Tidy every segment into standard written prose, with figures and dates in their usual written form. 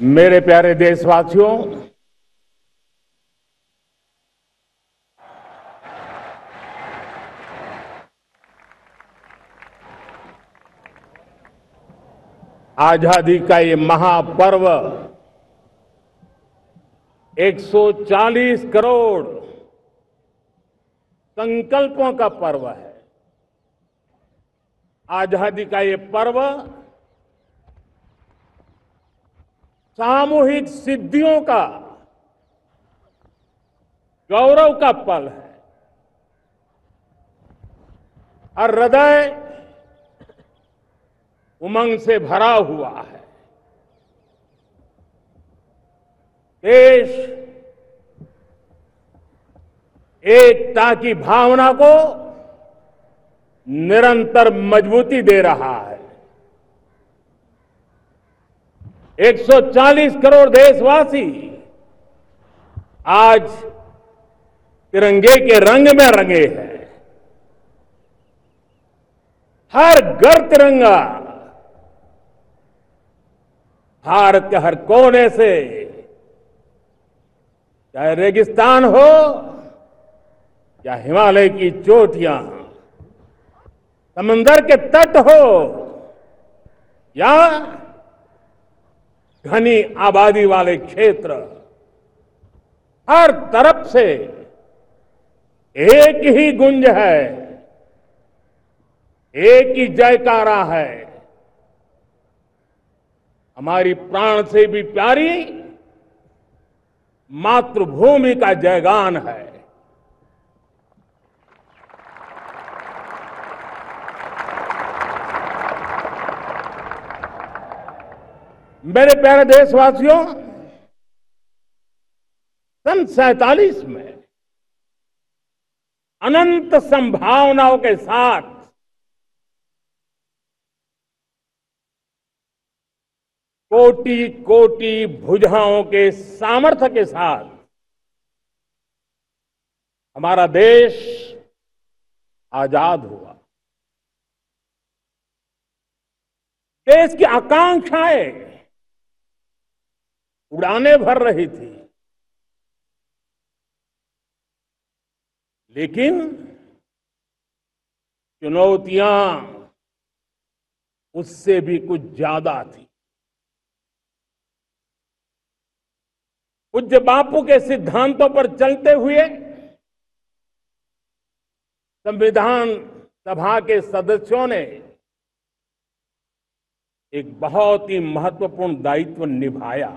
मेरे प्यारे देशवासियों, आजादी का ये महापर्व 140 करोड़ संकल्पों का पर्व है। आजादी का ये पर्व सामूहिक सिद्धियों का गौरव का पल है। हर हृदय उमंग से भरा हुआ है। देश एकता की भावना को निरंतर मजबूती दे रहा है। 140 करोड़ देशवासी आज तिरंगे के रंग में रंगे हैं। हर घर तिरंगा, भारत के हर कोने से, चाहे रेगिस्तान हो या हिमालय की चोटियां, समंदर के तट हो या घनी आबादी वाले क्षेत्र, हर तरफ से एक ही गुंज है, एक ही जयकारा है। हमारी प्राण से भी प्यारी मातृभूमि का जयगान है। मेरे प्यारे देशवासियों, सन 47 में अनंत संभावनाओं के साथ कोटि कोटि भुजाओं के सामर्थ्य के साथ हमारा देश आजाद हुआ। देश की आकांक्षाएं उड़ाने भर रही थी, लेकिन चुनौतियां उससे भी कुछ ज्यादा थी। पूज्य बापू के सिद्धांतों पर चलते हुए संविधान सभा के सदस्यों ने एक बहुत ही महत्वपूर्ण दायित्व निभाया।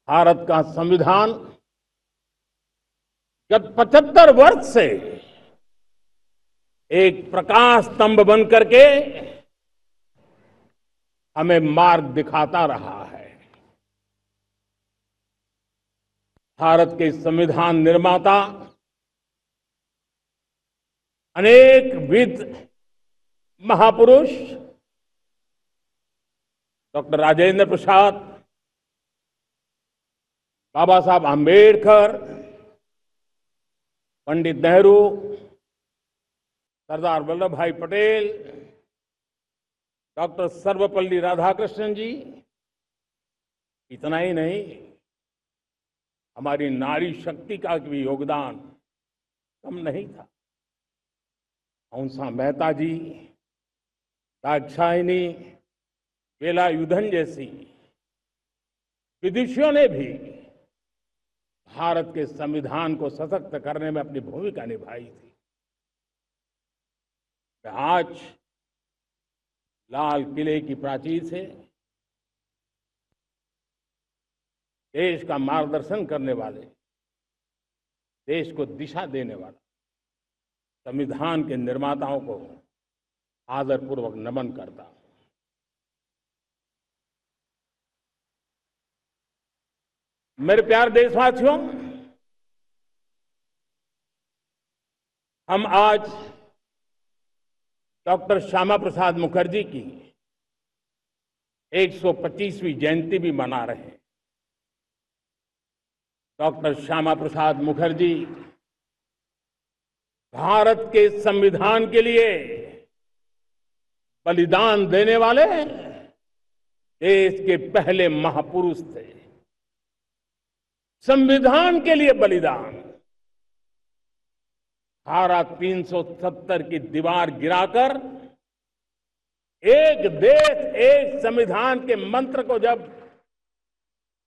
भारत का संविधान गत 75 वर्ष से एक प्रकाश स्तंभ बन करके हमें मार्ग दिखाता रहा है। भारत के संविधान निर्माता अनेक विद महापुरुष डॉक्टर राजेंद्र प्रसाद, बाबा साहब आंबेडकर, पंडित नेहरू, सरदार वल्लभ भाई पटेल, डॉक्टर सर्वपल्ली राधाकृष्णन जी, इतना ही नहीं, हमारी नारी शक्ति का भी योगदान कम नहीं था। हंसा मेहता जी, दाक्षायणी, वेलायुधन जैसी विदुषियों ने भी भारत के संविधान को सशक्त करने में अपनी भूमिका निभाई थी। आज लाल किले की प्राचीर से देश का मार्गदर्शन करने वाले, देश को दिशा देने वाला संविधान के निर्माताओं को आदरपूर्वक नमन करता हूं। मेरे प्यारे देशवासियों, हम आज डॉक्टर श्यामा प्रसाद मुखर्जी की 125वीं जयंती भी मना रहे हैं। डॉक्टर श्यामा प्रसाद मुखर्जी भारत के संविधान के लिए बलिदान देने वाले देश के पहले महापुरुष थे। संविधान के लिए बलिदान, धारा 370 की दीवार गिराकर एक देश एक संविधान के मंत्र को जब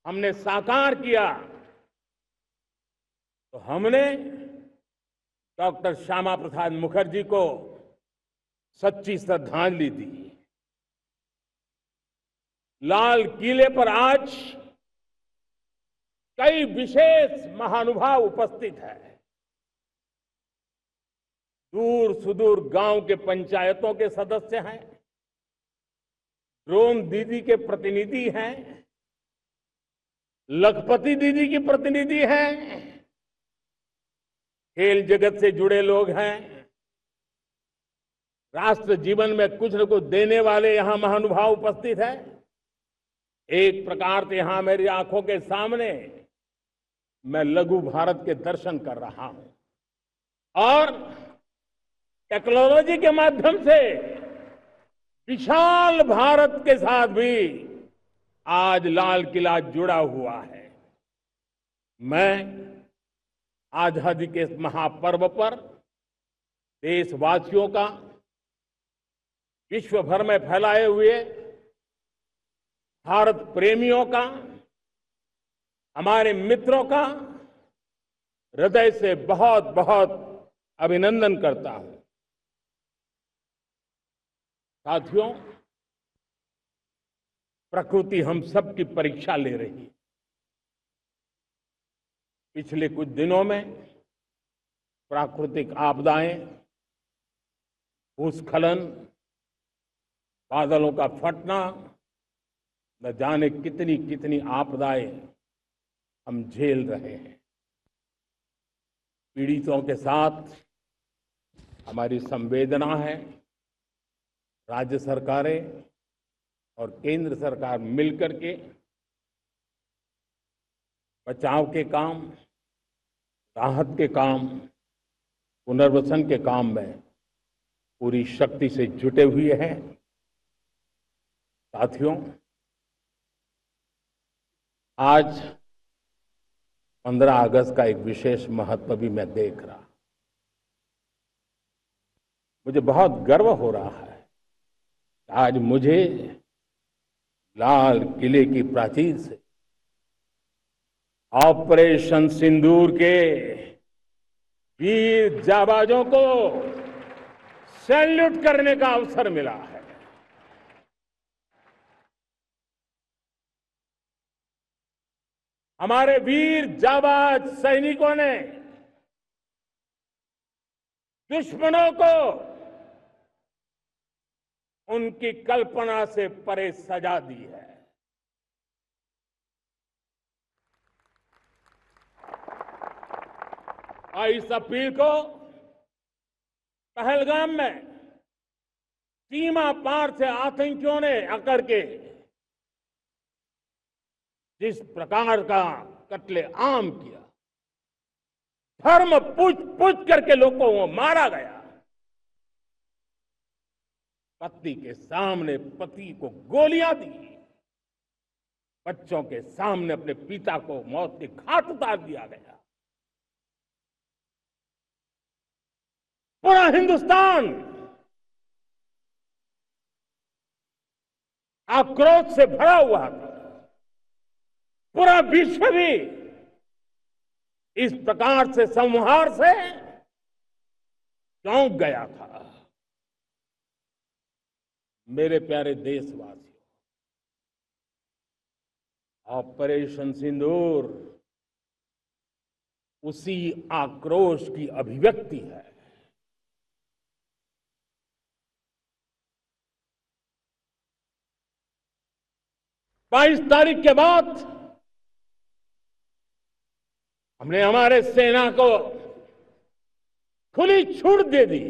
हमने साकार किया तो हमने डॉक्टर श्यामा प्रसाद मुखर्जी को सच्ची श्रद्धांजलि दी। लाल किले पर आज कई विशेष महानुभाव उपस्थित हैं। दूर सुदूर गांव के पंचायतों के सदस्य हैं, ड्रोन दीदी के प्रतिनिधि हैं, लखपति दीदी की प्रतिनिधि हैं, खेल जगत से जुड़े लोग हैं, राष्ट्र जीवन में कुछ न कुछ देने वाले यहां महानुभाव उपस्थित हैं। एक प्रकार से यहां मेरी आंखों के सामने मैं लघु भारत के दर्शन कर रहा हूं और टेक्नोलॉजी के माध्यम से विशाल भारत के साथ भी आज लाल किला जुड़ा हुआ है। मैं आजादी के इस महापर्व पर देशवासियों का, विश्व भर में फैलाए हुए भारत प्रेमियों का, हमारे मित्रों का हृदय से बहुत बहुत अभिनंदन करता हूं। साथियों, प्रकृति हम सब की परीक्षा ले रही है। पिछले कुछ दिनों में प्राकृतिक आपदाएं, भूस्खलन, बादलों का फटना, न जाने कितनी कितनी आपदाएं हम झेल रहे हैं। पीड़ितों के साथ हमारी संवेदना है। राज्य सरकारें और केंद्र सरकार मिलकर के बचाव के काम, राहत के काम, पुनर्वसन के काम में पूरी शक्ति से जुटे हुए हैं। साथियों, आज 15 अगस्त का एक विशेष महत्व भी मैं देख रहा। मुझे बहुत गर्व हो रहा है। आज मुझे लाल किले की प्राचीर से ऑपरेशन सिंदूर के वीर जाबाजों को सैल्यूट करने का अवसर मिला है। हमारे वीर जाबाज सैनिकों ने दुश्मनों को उनकी कल्पना से परे सजा दी है। और इस अपील को पहलगाम में सीमा पार से आतंकियों ने आकर के जिस प्रकार का कत्ले आम किया, धर्म पूछ करके लोगों को मारा गया। पत्नी के सामने पति को गोलियां दी, बच्चों के सामने अपने पिता को मौत के घाट उतार दिया गया। पूरा हिंदुस्तान आक्रोश से भरा हुआ था। पूरा विश्व भी इस प्रकार से संहार से चौंक गया था। मेरे प्यारे देशवासियों, ऑपरेशन सिंदूर उसी आक्रोश की अभिव्यक्ति है। बाईस तारीख के बाद हमने हमारे सेना को खुली छूट दे दी।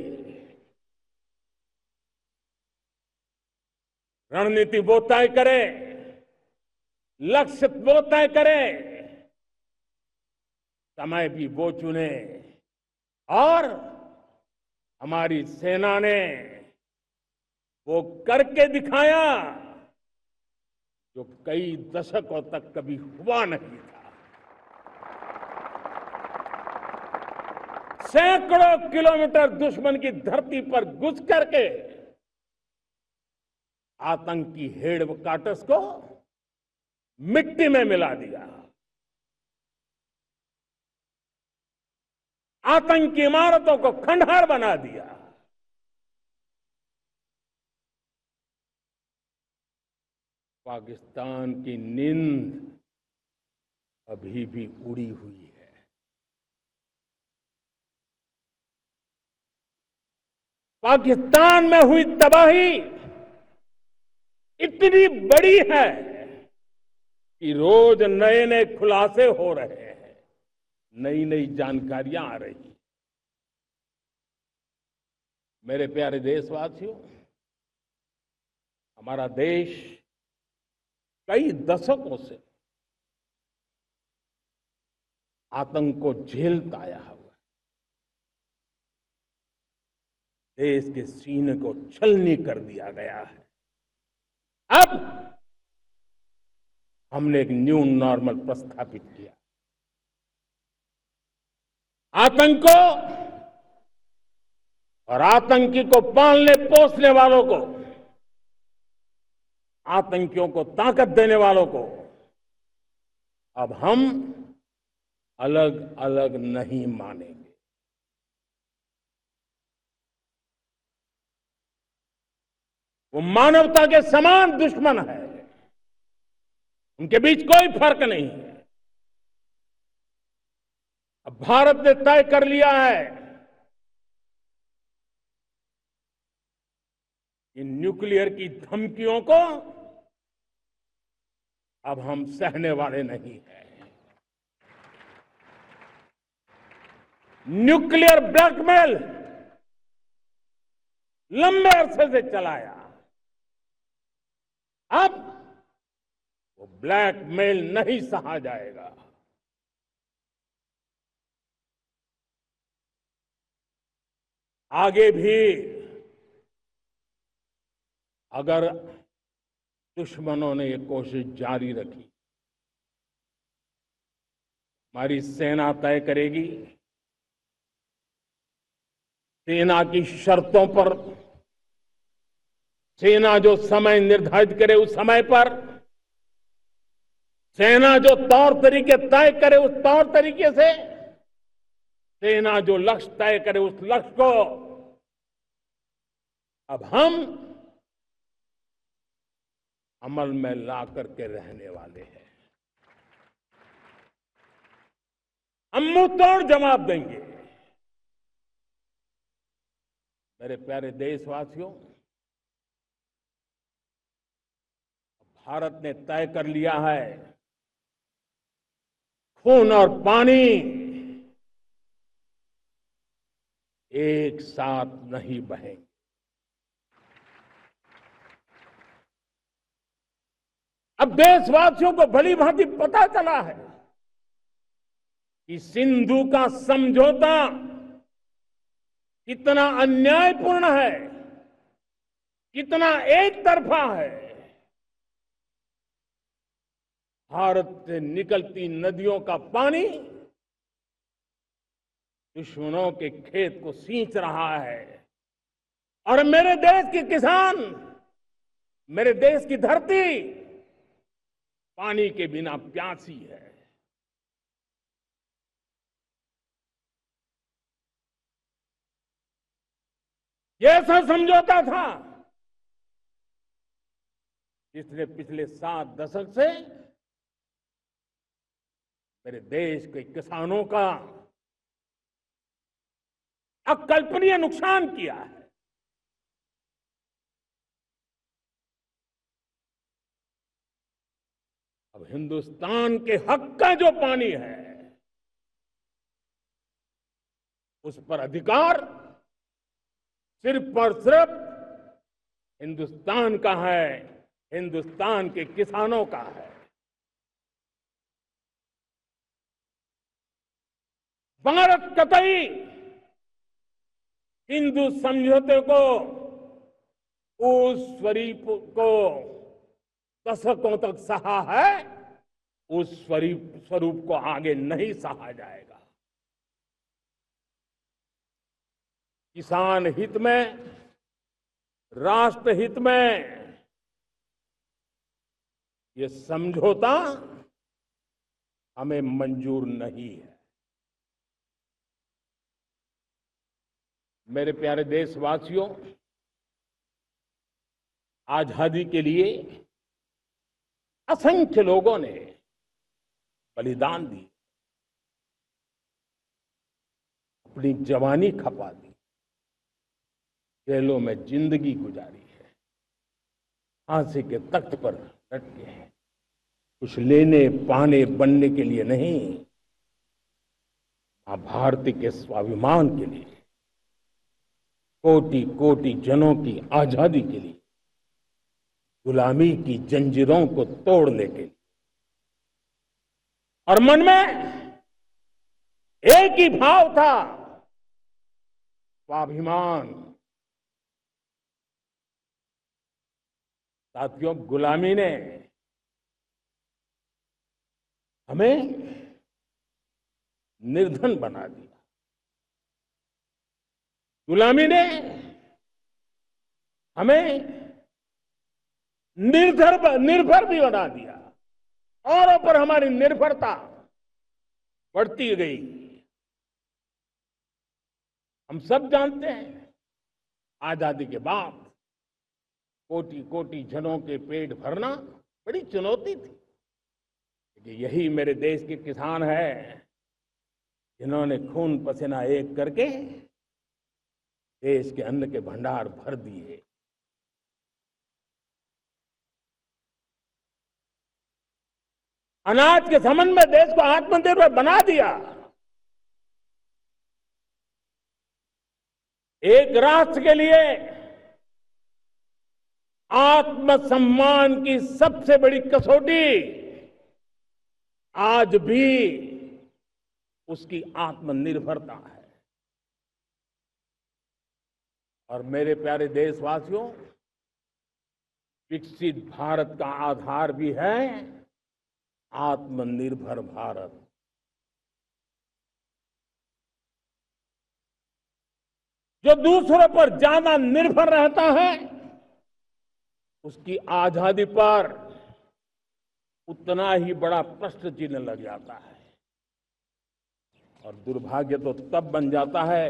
रणनीति वो तय करे, लक्ष्य वो तय करे, समय भी वो चुने। और हमारी सेना ने वो करके दिखाया जो कई दशकों तक कभी हुआ नहीं था। सैकड़ों किलोमीटर दुश्मन की धरती पर घुस करके आतंकी हेडक्वार्टर्स को मिट्टी में मिला दिया, आतंकी इमारतों को खंडहर बना दिया। पाकिस्तान की नींद अभी भी उड़ी हुई है। पाकिस्तान में हुई तबाही इतनी बड़ी है कि रोज नए नए खुलासे हो रहे हैं, नई नई जानकारियां आ रही हैं। मेरे प्यारे देशवासियों, हमारा देश कई दशकों से आतंक को झेलता आया हुआ है। देश के सीने को छलनी कर दिया गया है। अब हमने एक न्यू नॉर्मल प्रस्थापित किया। आतंक को और आतंकी को पालने पोसने वालों को, आतंकियों को ताकत देने वालों को अब हम अलग अलग नहीं मानेंगे। वो मानवता के समान दुश्मन है, उनके बीच कोई फर्क नहीं है। अब भारत ने तय कर लिया है कि न्यूक्लियर की धमकियों को अब हम सहने वाले नहीं हैं। न्यूक्लियर ब्लैकमेल लंबे अरसे से चलाया, अब वो ब्लैकमेल नहीं सहा जाएगा। आगे भी अगर दुश्मनों ने ये कोशिश जारी रखी, हमारी सेना तय करेगी, सेना की शर्तों पर, सेना जो समय निर्धारित करे उस समय पर, सेना जो तौर तरीके तय करे उस तौर तरीके से, सेना जो लक्ष्य तय करे उस लक्ष्य को अब हम अमल में ला करके रहने वाले हैं। हम मुंह तोड़ जवाब देंगे। मेरे प्यारे देशवासियों, भारत ने तय कर लिया है, खून और पानी एक साथ नहीं बहेंगे। अब देशवासियों को भली भांति पता चला है कि सिंधु का समझौता कितना अन्यायपूर्ण है, कितना एक तरफा है। भारत से निकलती नदियों का पानी दुश्मनों के खेत को सींच रहा है और मेरे देश के किसान, मेरे देश की धरती पानी के बिना प्यासी है। ये ऐसा समझौता था जिसने पिछले 7 दशक से मेरे देश के किसानों का अकल्पनीय नुकसान किया है। अब हिंदुस्तान के हक का जो पानी है उस पर अधिकार सिर्फ और सिर्फ हिंदुस्तान का है, हिंदुस्तान के किसानों का है। भारत कतई हिंदू समझौते को, उस स्वरूप को दशकों तक सहा है, उस स्वरूप को आगे नहीं सहा जाएगा। किसान हित में, राष्ट्र हित में ये समझौता हमें मंजूर नहीं है। मेरे प्यारे देशवासियों, आजादी के लिए असंख्य लोगों ने बलिदान दी, अपनी जवानी खपा दी, जेलों में जिंदगी गुजारी है, फांसी के तख्त पर लटके हैं, कुछ लेने पाने बनने के लिए नहीं, भारत के स्वाभिमान के लिए, कोटि कोटि जनों की आजादी के लिए, गुलामी की जंजीरों को तोड़ने के लिए। और मन में एक ही भाव था, स्वाभिमान। साथियों, गुलामी ने हमें निर्धन बना दिया, गुलामी ने हमें निर्भर भी बना दिया, औरों पर हमारी निर्भरता बढ़ती गई। हम सब जानते हैं, आजादी के बाद कोटि कोटि जनों के पेट भरना बड़ी चुनौती थी। यही मेरे देश के किसान हैं जिन्होंने खून पसीना एक करके देश के अन्न के भंडार भर दिए। अनाज के संबंध में देश को आत्मनिर्भर बना दिया। एक राष्ट्र के लिए आत्मसम्मान की सबसे बड़ी कसौटी आज भी उसकी आत्मनिर्भरता है। और मेरे प्यारे देशवासियों, विकसित भारत का आधार भी है आत्मनिर्भर भारत। जो दूसरों पर ज्यादा निर्भर रहता है, उसकी आजादी पर उतना ही बड़ा प्रश्न चिन्ह लग जाता है। और दुर्भाग्य तो तब बन जाता है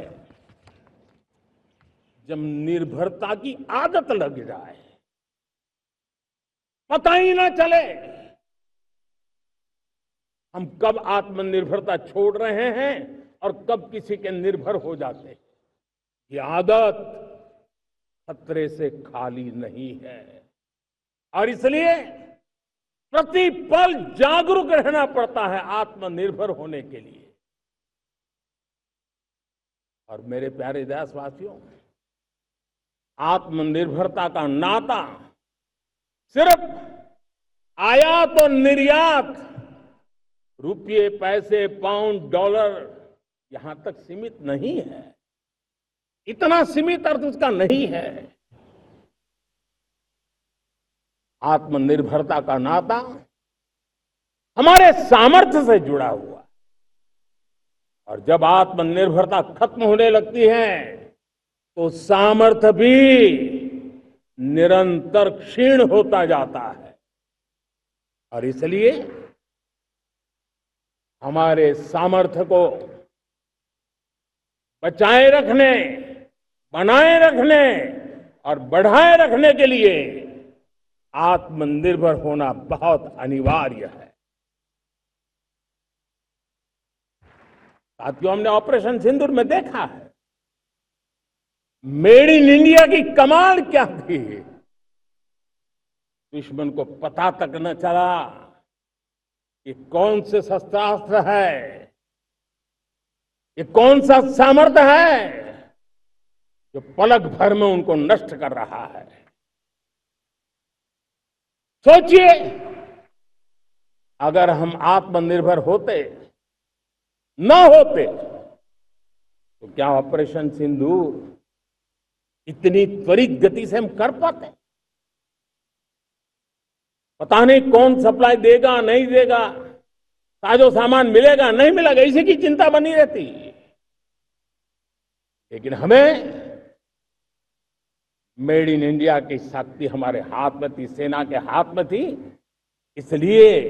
जब निर्भरता की आदत लग जाए, पता ही ना चले हम कब आत्मनिर्भरता छोड़ रहे हैं और कब किसी के निर्भर हो जाते हैं। ये आदत खतरे से खाली नहीं है और इसलिए प्रतिपल जागरूक रहना पड़ता है आत्मनिर्भर होने के लिए। और मेरे प्यारे देशवासियों, आत्मनिर्भरता का नाता सिर्फ आयात और निर्यात, रुपये, पैसे, पाउंड, डॉलर यहां तक सीमित नहीं है। इतना सीमित अर्थ उसका नहीं है। आत्मनिर्भरता का नाता हमारे सामर्थ्य से जुड़ा हुआ है। और जब आत्मनिर्भरता खत्म होने लगती है तो सामर्थ्य भी निरंतर क्षीण होता जाता है। और इसलिए हमारे सामर्थ्य को बचाए रखने, बनाए रखने और बढ़ाए रखने के लिए आत्मनिर्भर होना बहुत अनिवार्य है। साथियों, हमने ऑपरेशन सिंदूर में देखा है मेड इन इंडिया की कमाल क्या थी। दुश्मन को पता तक न चला कि कौन से शस्त्रास्त्र है, ये कौन सा सामर्थ्य है जो पलक भर में उनको नष्ट कर रहा है। सोचिए, अगर हम आत्मनिर्भर होते, न होते, तो क्या ऑपरेशन सिंदूर इतनी त्वरित गति से हम कर पाते? पता नहीं कौन सप्लाई देगा नहीं देगा, साजो सामान मिलेगा नहीं मिलेगा, इसी की चिंता बनी रहती। लेकिन हमें मेड इन इंडिया की शक्ति हमारे हाथ में थी, सेना के हाथ में थी। इसलिए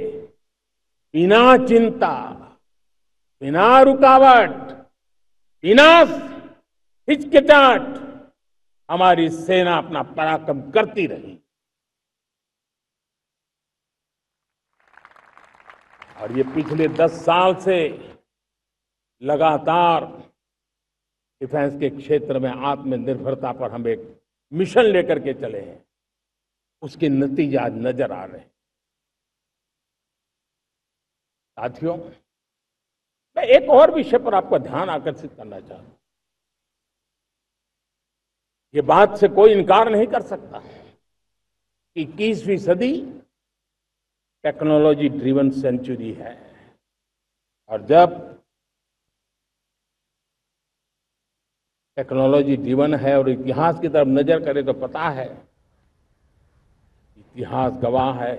बिना चिंता, बिना रुकावट, बिना हिचकिचाहट हमारी सेना अपना पराक्रम करती रही। और ये पिछले 10 साल से लगातार डिफेंस के क्षेत्र में आत्मनिर्भरता पर हम एक मिशन लेकर के चले हैं, उसके नतीजे आज नजर आ रहे हैं। साथियों, मैं एक और विषय पर आपका ध्यान आकर्षित करना चाहता हूं। ये बात से कोई इनकार नहीं कर सकता कि 21वीं सदी टेक्नोलॉजी ड्रिवन सेंचुरी है। और जब टेक्नोलॉजी ड्रिवन है और इतिहास की तरफ नजर करें तो पता है, इतिहास गवाह है,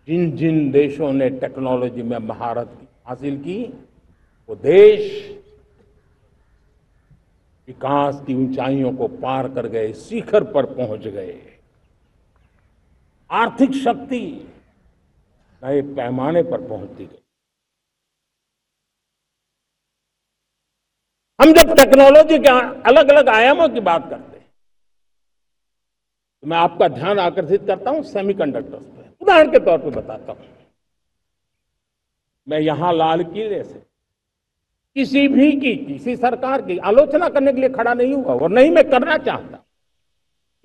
जिन जिन देशों ने टेक्नोलॉजी में महारत हासिल की, वो देश विकास की ऊंचाइयों को पार कर गए, शिखर पर पहुंच गए। आर्थिक शक्ति नए पैमाने पर पहुंचती गई। हम जब टेक्नोलॉजी के अलग अलग आयामों की बात करते हैं तो मैं आपका ध्यान आकर्षित करता हूं सेमीकंडक्टर्स पे। उदाहरण के तौर पे बताता हूं, मैं यहां लाल किले से किसी सरकार की आलोचना करने के लिए खड़ा नहीं हुआ और नहीं मैं करना चाहता,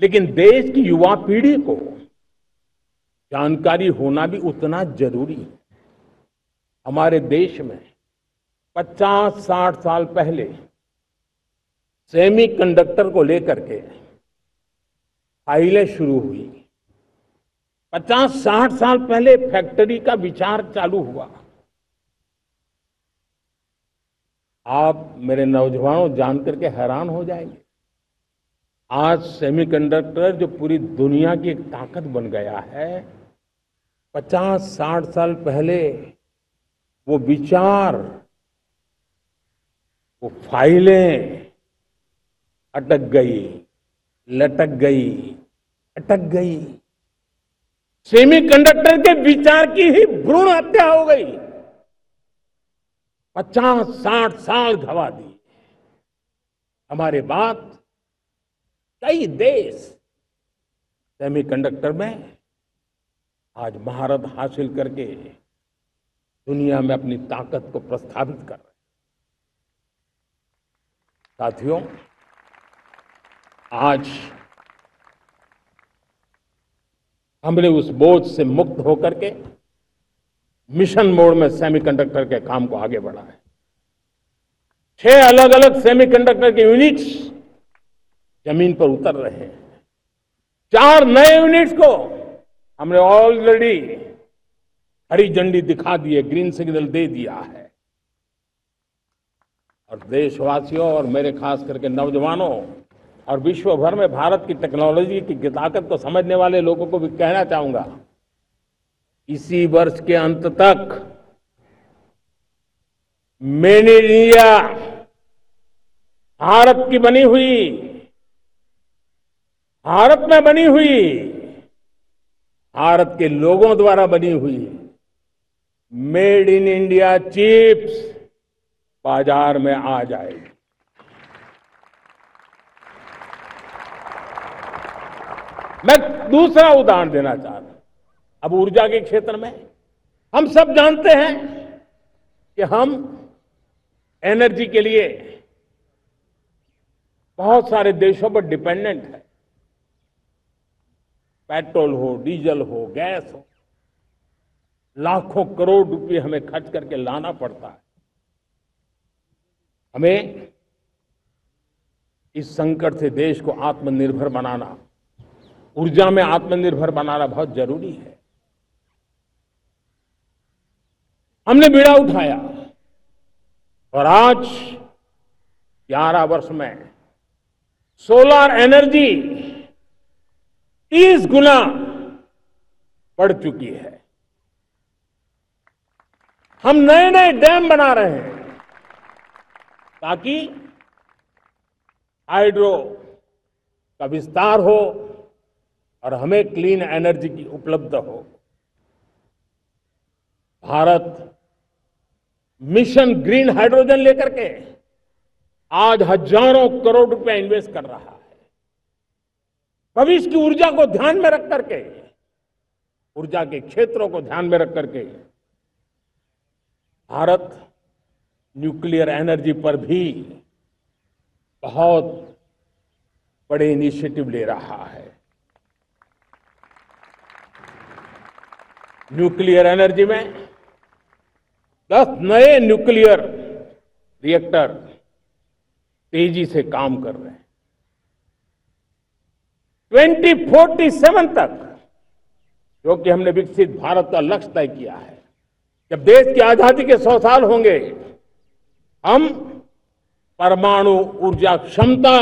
लेकिन देश की युवा पीढ़ी को जानकारी होना भी उतना जरूरी है। हमारे देश में 50-60 साल पहले सेमीकंडक्टर को लेकर के फाइलें शुरू हुई। 50-60 साल पहले फैक्ट्री का विचार चालू हुआ। आप मेरे नौजवानों जानकर के हैरान हो जाएंगे, आज सेमीकंडक्टर जो पूरी दुनिया की एक ताकत बन गया है, 50-60 साल पहले वो विचार, वो फाइलें अटक गई, लटक गई, अटक गई। सेमीकंडक्टर के विचार की ही भ्रूण हत्या हो गई। 50-60 साल गवा दी। हमारे बाद कई देश सेमीकंडक्टर में आज महारत हासिल करके दुनिया में अपनी ताकत को प्रस्थापित कर रहे हैं। साथियों, आज हमने उस बोझ से मुक्त होकर के मिशन मोड में सेमीकंडक्टर के काम को आगे बढ़ाया। 6 अलग अलग सेमीकंडक्टर के यूनिट्स जमीन पर उतर रहे हैं। 4 नए यूनिट्स को हमने ऑलरेडी हरी झंडी दिखा दी है, ग्रीन सिग्नल दे दिया है। और देशवासियों और मेरे खास करके नौजवानों और विश्व भर में भारत की टेक्नोलॉजी की ताकत को समझने वाले लोगों को भी कहना चाहूंगा, इसी वर्ष के अंत तक मेड इन इंडिया, भारत की बनी हुई, भारत में बनी हुई, भारत के लोगों द्वारा बनी हुई मेड इन इंडिया चिप्स बाजार में आ जाएगी। मैं दूसरा उदाहरण देना चाहता हूं। अब ऊर्जा के क्षेत्र में हम सब जानते हैं कि हम एनर्जी के लिए बहुत सारे देशों पर डिपेंडेंट है। पेट्रोल हो, डीजल हो, गैस हो, लाखों करोड़ रुपए हमें खर्च करके लाना पड़ता है। हमें इस संकट से देश को आत्मनिर्भर बनाना, ऊर्जा में आत्मनिर्भर बनाना बहुत जरूरी है। हमने बीड़ा उठाया और आज 11 वर्ष में सोलर एनर्जी 30 गुना बढ़ चुकी है। हम नए नए डैम बना रहे हैं ताकि हाइड्रो का विस्तार हो और हमें क्लीन एनर्जी की उपलब्ध हो। भारत मिशन ग्रीन हाइड्रोजन लेकर के आज हजारों करोड़ रुपए इन्वेस्ट कर रहा है। भविष्य की ऊर्जा को ध्यान में रख करके, ऊर्जा के क्षेत्रों को ध्यान में रख करके भारत न्यूक्लियर एनर्जी पर भी बहुत बड़े इनिशिएटिव ले रहा है। न्यूक्लियर एनर्जी में 10 नए न्यूक्लियर रिएक्टर तेजी से काम कर रहे हैं। 2047 तक, जो कि हमने विकसित भारत का लक्ष्य तय किया है, जब देश की आजादी के 100 साल होंगे, हम परमाणु ऊर्जा क्षमता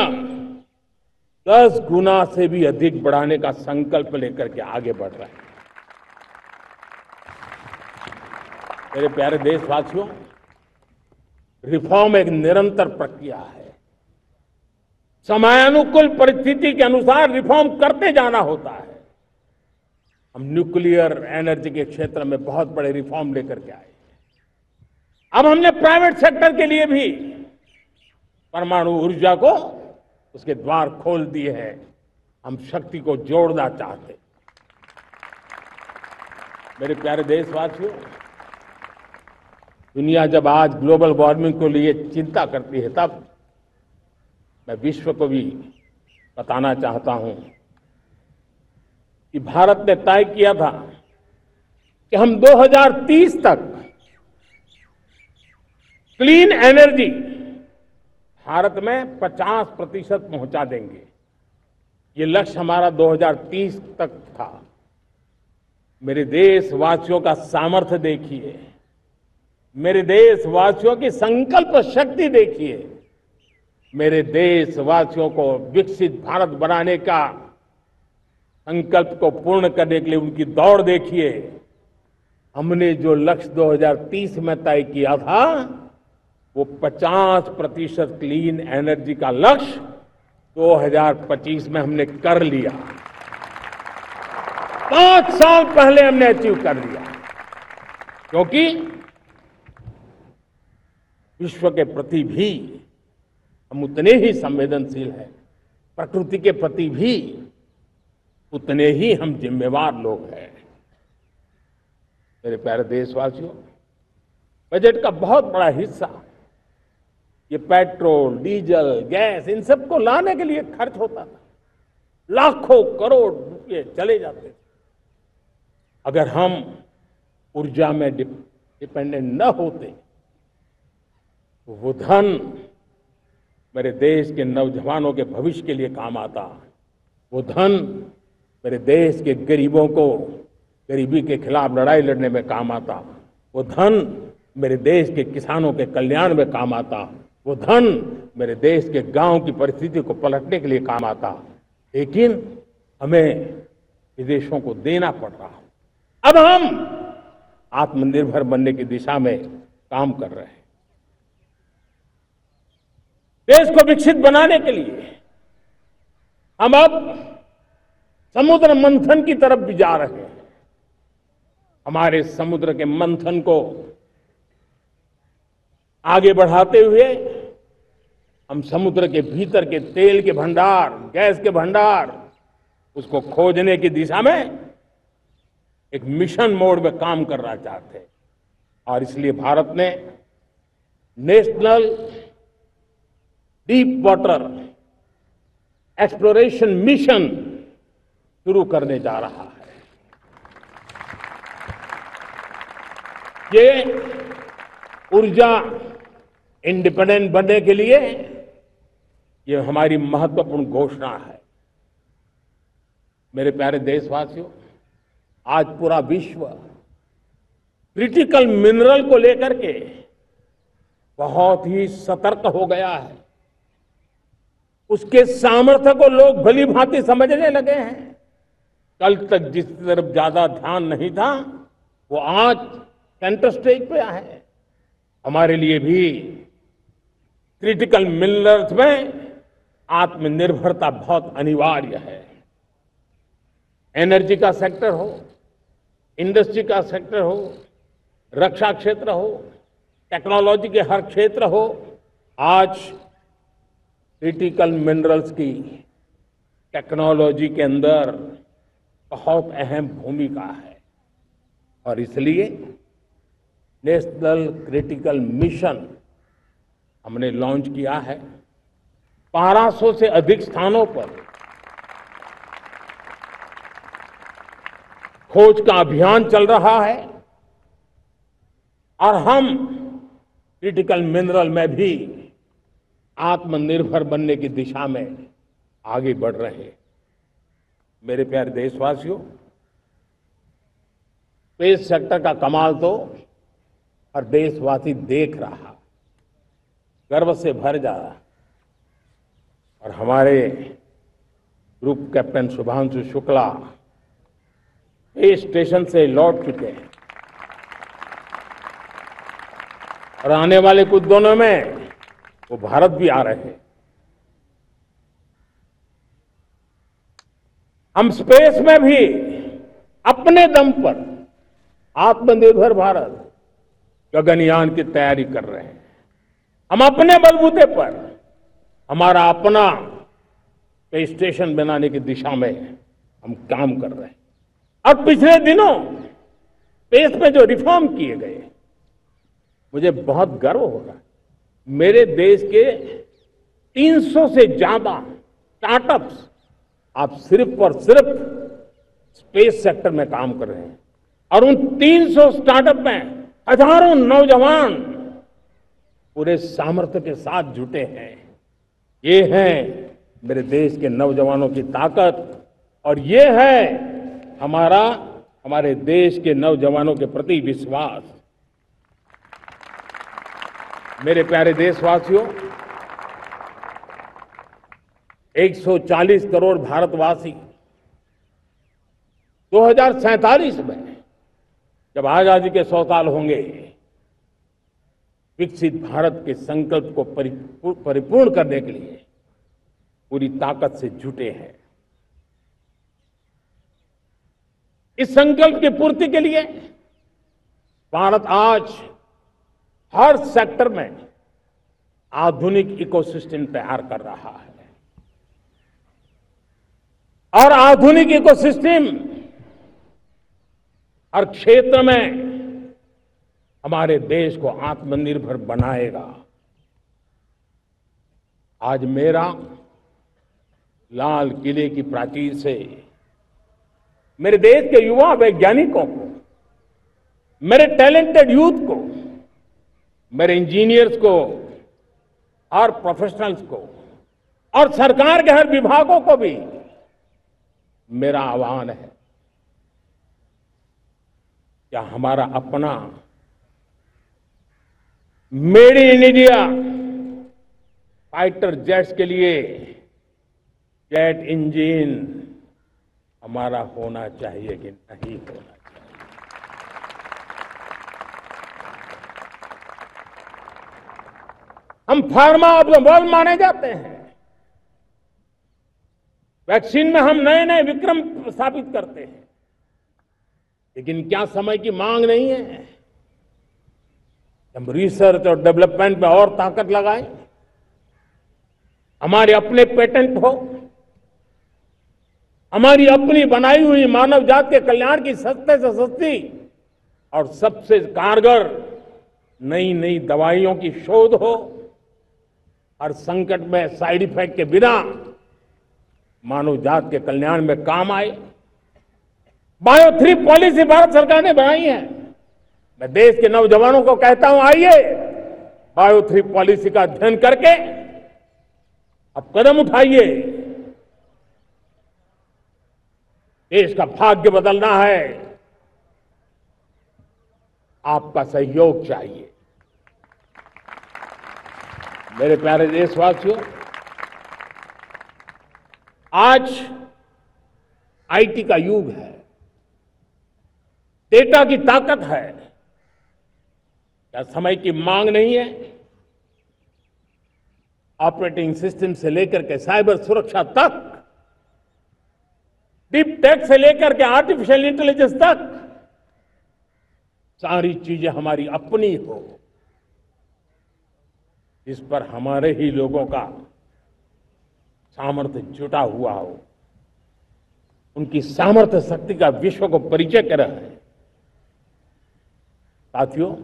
10 गुना से भी अधिक बढ़ाने का संकल्प लेकर के आगे बढ़ रहे हैं। मेरे प्यारे देशवासियों, रिफॉर्म एक निरंतर प्रक्रिया है। समयानुकूल परिस्थिति के अनुसार रिफॉर्म करते जाना होता है। हम न्यूक्लियर एनर्जी के क्षेत्र में बहुत बड़े रिफॉर्म लेकर के आए। अब हमने प्राइवेट सेक्टर के लिए भी परमाणु ऊर्जा को उसके द्वार खोल दिए हैं। हम शक्ति को जोड़ना चाहते हैं। मेरे प्यारे देशवासियों, दुनिया जब आज ग्लोबल वार्मिंग को लिए चिंता करती है, तब मैं विश्व को भी बताना चाहता हूं कि भारत ने तय किया था कि हम 2030 तक क्लीन एनर्जी भारत में 50% पहुंचा देंगे। ये लक्ष्य हमारा 2030 तक था। मेरे देशवासियों का सामर्थ्य देखिए, मेरे देशवासियों की संकल्प शक्ति देखिए, मेरे देशवासियों को विकसित भारत बनाने का संकल्प को पूर्ण करने के लिए उनकी दौड़ देखिए। हमने जो लक्ष्य 2030 में तय किया था, वो 50% क्लीन एनर्जी का लक्ष्य 2025 में हमने कर लिया। 5 साल पहले हमने अचीव कर लिया, क्योंकि विश्व के प्रति भी हम उतने ही संवेदनशील हैं, प्रकृति के प्रति भी उतने ही हम जिम्मेवार लोग हैं। मेरे प्यारे देशवासियों, बजट का बहुत बड़ा हिस्सा ये पेट्रोल, डीजल, गैस, इन सबको लाने के लिए खर्च होता था। लाखों करोड़ रुपए चले जाते थे। अगर हम ऊर्जा में डिपेंडेंट न होते, वो धन मेरे देश के नौजवानों के भविष्य के लिए काम आता। वो धन मेरे देश के गरीबों को गरीबी के खिलाफ लड़ाई लड़ने में काम आता। वो धन मेरे देश के किसानों के कल्याण में काम आता। वो धन मेरे देश के गांव की परिस्थिति को पलटने के लिए काम आता। लेकिन हमें विदेशों को देना पड़ रहा। अब हम आत्मनिर्भर बनने की दिशा में काम कर रहे हैं। देश को विकसित बनाने के लिए हम अब समुद्र मंथन की तरफ भी जा रहे हैं। हमारे समुद्र के मंथन को आगे बढ़ाते हुए हम समुद्र के भीतर के तेल के भंडार, गैस के भंडार, उसको खोजने की दिशा में एक मिशन मोड में काम करना चाहते हैं। और इसलिए भारत ने national deep water exploration mission शुरू करने जा रहा है। ये ऊर्जा इंडिपेंडेंट बनने के लिए ये हमारी महत्वपूर्ण घोषणा है। मेरे प्यारे देशवासियों, आज पूरा विश्व क्रिटिकल मिनरल को लेकर के बहुत ही सतर्क हो गया है। उसके सामर्थ्य को लोग भली भांति समझने लगे हैं। कल तक जिस तरफ ज्यादा ध्यान नहीं था, वो आज सेंटर स्टेज पे है। हमारे लिए भी क्रिटिकल मिनरल्स में आत्मनिर्भरता बहुत अनिवार्य है। एनर्जी का सेक्टर हो, इंडस्ट्री का सेक्टर हो, रक्षा क्षेत्र हो, टेक्नोलॉजी के हर क्षेत्र हो, आज क्रिटिकल मिनरल्स की टेक्नोलॉजी के अंदर बहुत अहम भूमिका है। और इसलिए नेशनल क्रिटिकल मिशन हमने लॉन्च किया है। 1200 से अधिक स्थानों पर खोज का अभियान चल रहा है और हम क्रिटिकल मिनरल में भी आत्मनिर्भर बनने की दिशा में आगे बढ़ रहे हैं। मेरे प्यारे देशवासियों, स्पेस सेक्टर का कमाल तो हर देशवासी देख रहा, गर्व से भर जा रहा। और हमारे group captain Shubhanshu Shukla space station से लौट चुके हैं और आने वाले कुछ दिनों में वो भारत भी आ रहे हैं। हम स्पेस में भी अपने दम पर आत्मनिर्भर भारत गगनयान की तैयारी कर रहे हैं। हम अपने बलबूते पर हमारा अपना स्पेस स्टेशन बनाने की दिशा में हम काम कर रहे हैं। और पिछले दिनों स्पेस में जो रिफॉर्म किए गए, मुझे बहुत गर्व हो रहा है। मेरे देश के 300 से ज्यादा स्टार्टअप्स आप सिर्फ और सिर्फ स्पेस सेक्टर में काम कर रहे हैं और उन 300 स्टार्टअप में हजारों नौजवान पूरे सामर्थ्य के साथ जुटे हैं। ये है मेरे देश के नौजवानों की ताकत और ये है हमारे देश के नौजवानों के प्रति विश्वास। मेरे प्यारे देशवासियों, 140 करोड़ भारतवासी 2047 में जब आजादी के 100 साल होंगे, विकसित भारत के संकल्प को परिपूर्ण करने के लिए पूरी ताकत से जुटे हैं। इस संकल्प की पूर्ति के लिए भारत आज हर सेक्टर में आधुनिक इकोसिस्टम तैयार कर रहा है और आधुनिक इकोसिस्टम हर क्षेत्र में हमारे देश को आत्मनिर्भर बनाएगा। आज मेरा लाल किले की प्राचीर से मेरे देश के युवा वैज्ञानिकों को, मेरे टैलेंटेड यूथ को, मेरे इंजीनियर्स को और प्रोफेशनल्स को और सरकार के हर विभागों को भी मेरा आह्वान है, क्या हमारा अपना made in India fighter jets के लिए जेट इंजन हमारा होना चाहिए कि नहीं होना चाहिए? हम फार्मा ऑफ द वर्ल्ड माने जाते हैं। वैक्सीन में हम नए नए विक्रम स्थापित करते हैं, लेकिन क्या समय की मांग नहीं है? हम रिसर्च और डेवलपमेंट में और ताकत लगाएं, हमारे अपने पेटेंट हो, हमारी अपनी बनाई हुई मानव जाति के कल्याण की सस्ते से सस्ती और सबसे कारगर नई नई दवाइयों की शोध हो और संकट में साइड इफेक्ट के बिना मानव जाति के कल्याण में काम आए। बायो 3 पॉलिसी भारत सरकार ने बनाई है। मैं देश के नौजवानों को कहता हूं, आइए बायो 3 पॉलिसी का अध्ययन करके अब कदम उठाइए। देश का भाग्य बदलना है, आपका सहयोग चाहिए। मेरे प्यारे देशवासियों, आज आईटी का युग है, डेटा की ताकत है। क्या समय की मांग नहीं है? ऑपरेटिंग सिस्टम से लेकर के साइबर सुरक्षा तक, डीप टेक से लेकर के आर्टिफिशियल इंटेलिजेंस तक, सारी चीजें हमारी अपनी हो, इस पर हमारे ही लोगों का सामर्थ्य जुटा हुआ हो, उनकी सामर्थ्य शक्ति का विश्व को परिचय करा है। साथियों,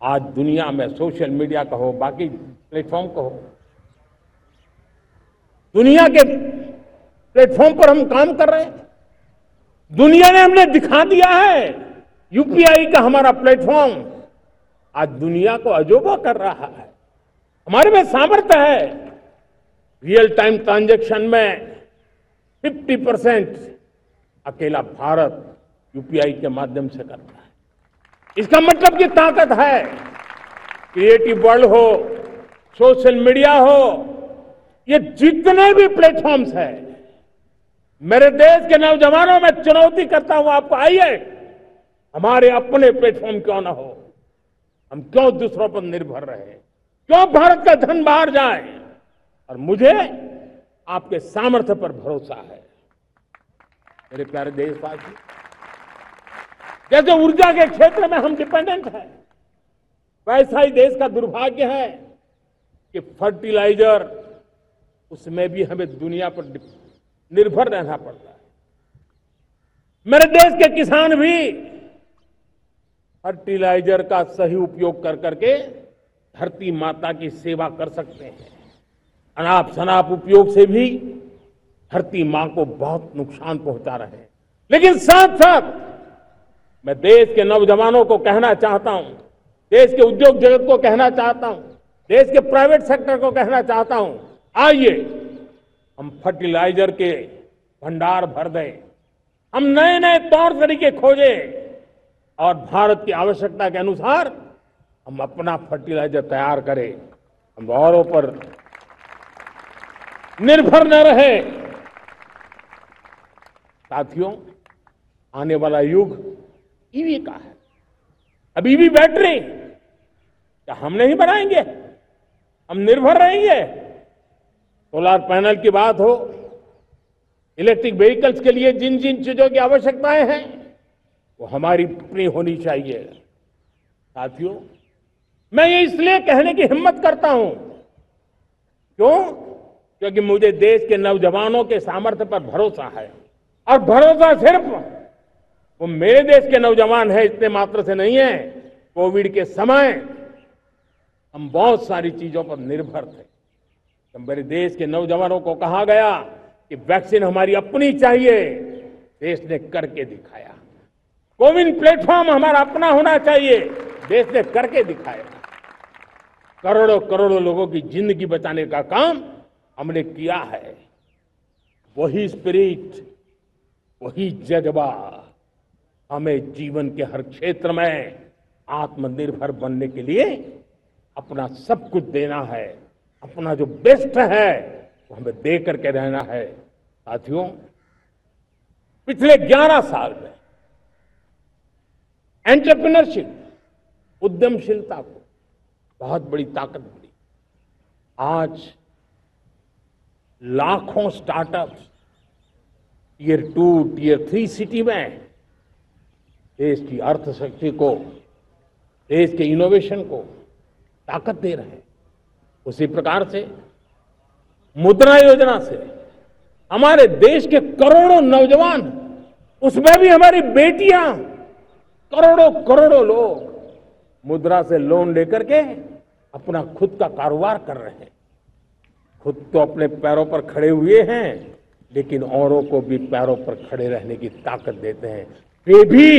आज दुनिया में सोशल मीडिया कहो, बाकी प्लेटफॉर्म कहो, दुनिया के प्लेटफॉर्म पर हम काम कर रहे हैं। दुनिया ने हमने दिखा दिया है, यूपीआई का हमारा प्लेटफॉर्म आज दुनिया को अजोबा कर रहा है। हमारे में सामर्थ्य है। रियल टाइम ट्रांजैक्शन में 50% अकेला भारत यूपीआई के माध्यम से करता है। इसका मतलब की ताकत है। क्रिएटिव वर्ल्ड हो, सोशल मीडिया हो, ये जितने भी प्लेटफॉर्म्स हैं, मेरे देश के नौजवानों में चुनौती करता हूं आपको, आइए हमारे अपने प्लेटफॉर्म क्यों ना हो, हम क्यों दूसरों पर निर्भर रहे, क्यों भारत का धन बाहर जाए। और मुझे आपके सामर्थ्य पर भरोसा है। मेरे प्यारे देशवासी, जैसे ऊर्जा के क्षेत्र में हम डिपेंडेंट हैं, वैसा ही देश का दुर्भाग्य है कि फर्टिलाइजर, उसमें भी हमें दुनिया पर निर्भर रहना पड़ता है। मेरे देश के किसान भी फर्टिलाइजर का सही उपयोग कर करके धरती माता की सेवा कर सकते हैं। अनाप शनाप उपयोग से भी धरती मां को बहुत नुकसान पहुंचा रहे हैं। लेकिन साथ साथ मैं देश के नौजवानों को कहना चाहता हूं, देश के उद्योग जगत को कहना चाहता हूं, देश के प्राइवेट सेक्टर को कहना चाहता हूं, आइए हम फर्टिलाइजर के भंडार भर दें, हम नए नए तौर तरीके खोजें और भारत की आवश्यकता के अनुसार हम अपना फर्टिलाइजर तैयार करें। हम औरों पर निर्भर न रहे। साथियों, आने वाला युग ईवी का है। अब ईवी बैटरी क्या हम नहीं बनाएंगे? हम निर्भर रहेंगे? सोलर पैनल की बात हो, इलेक्ट्रिक व्हीकल्स के लिए जिन जिन चीजों की आवश्यकताएं हैं, वो हमारी अपनी होनी चाहिए। साथियों, मैं ये इसलिए कहने की हिम्मत करता हूं, क्यों? क्योंकि मुझे देश के नौजवानों के सामर्थ्य पर भरोसा है। और भरोसा सिर्फ वो मेरे देश के नौजवान है इतने मात्र से नहीं है। कोविड के समय हम बहुत सारी चीजों पर निर्भर थे। तो मेरे देश के नौजवानों को कहा गया कि वैक्सीन हमारी अपनी चाहिए, देश ने करके दिखाया। कोविन प्लेटफॉर्म हमारा अपना होना चाहिए, देश ने करके दिखाया। करोड़ों करोड़ों लोगों की जिंदगी बचाने का काम हमने किया है। वही स्पिरिट, वही जज्बा हमें जीवन के हर क्षेत्र में आत्मनिर्भर बनने के लिए अपना सब कुछ देना है। अपना जो बेस्ट है वो हमें दे करके रहना है। साथियों, पिछले 11 साल में एंटरप्रेन्योरशिप, उद्यमशीलता को बहुत बड़ी ताकत मिली। आज लाखों स्टार्टअप्स टियर 2, टियर 3 सिटी में देश की अर्थशक्ति को, देश के इनोवेशन को ताकत दे रहे हैं। उसी प्रकार से मुद्रा योजना से हमारे देश के करोड़ों नौजवान, उसमें भी हमारी बेटियां, करोड़ों करोड़ों लोग मुद्रा से लोन लेकर के अपना खुद का कारोबार कर रहे हैं। खुद तो अपने पैरों पर खड़े हुए हैं, लेकिन औरों को भी पैरों पर खड़े रहने की ताकत देते हैं। वे भी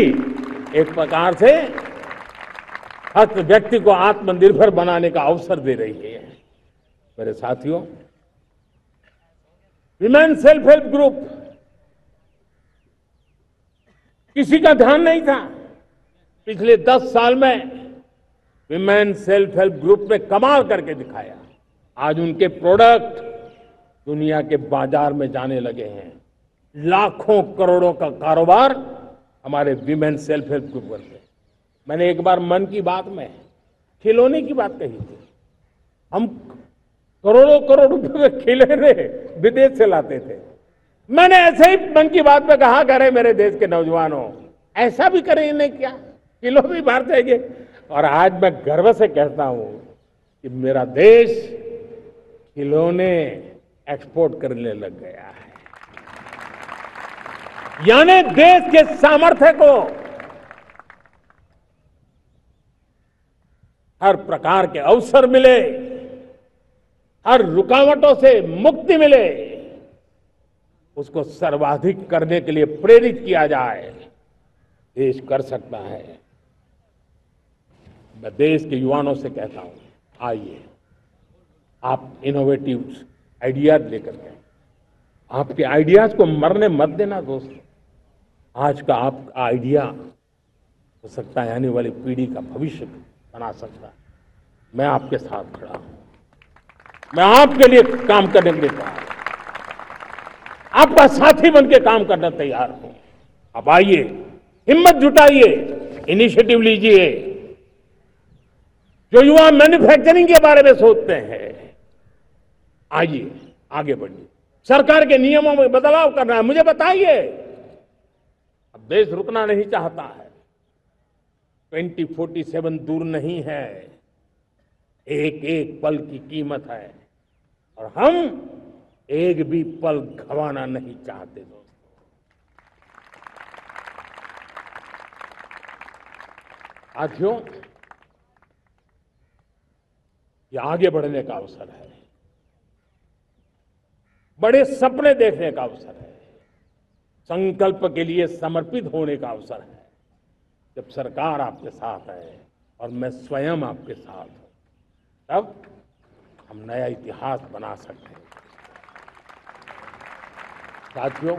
एक प्रकार से हर व्यक्ति को आत्मनिर्भर बनाने का अवसर दे रही है। मेरे साथियों, विमेन सेल्फ हेल्प ग्रुप, किसी का ध्यान नहीं था। पिछले 10 साल में विमेन सेल्फ हेल्प ग्रुप ने कमाल करके दिखाया। आज उनके प्रोडक्ट दुनिया के बाजार में जाने लगे हैं। लाखों करोड़ों का कारोबार हमारे विमेन सेल्फ हेल्प ग्रुप करते हैं। मैंने एक बार मन की बात में खिलौने की बात कही थी। हम करोड़ों करोड़ रुपए में खिलौने विदेश से लाते थे। मैंने ऐसे ही मन की बात में कहा, करे मेरे देश के नौजवानों, ऐसा भी करें इन्हें क्या, किलो भी बाहर जाएंगे। और आज मैं गर्व से कहता हूं कि मेरा देश खिलौने एक्सपोर्ट करने लग गया है। यानी देश के सामर्थ्य को हर प्रकार के अवसर मिले, हर रुकावटों से मुक्ति मिले, उसको सर्वाधिक करने के लिए प्रेरित किया जाए। देश कर सकता है। मैं देश के युवाओं से कहता हूं, आइए आप इनोवेटिव आइडियाज लेकर के, आपके आइडियाज को मरने मत देना दोस्तों। आज का आपका आइडिया हो सकता है आने वाली पीढ़ी का भविष्य बना सकता है। मैं आपके साथ खड़ा हूं, मैं आपके लिए काम करने के लिए तैयार हूं, आपका साथी बन के काम करना तैयार हूं। अब आइए, हिम्मत जुटाइए, इनिशिएटिव लीजिए। जो युवा मैन्युफैक्चरिंग के बारे में सोचते हैं, आइए आगे बढ़िए। सरकार के नियमों में बदलाव करना है, मुझे बताइए। अब देश रुकना नहीं चाहता है। 2047 दूर नहीं है, एक एक पल की कीमत है और हम एक भी पल गंवाना नहीं चाहते दोस्तों। साथियों, ये आगे बढ़ने का अवसर है, बड़े सपने देखने का अवसर है, संकल्प के लिए समर्पित होने का अवसर है। जब सरकार आपके साथ है और मैं स्वयं आपके साथ हूं, तब हम नया इतिहास बना सकते हैं। साथियों,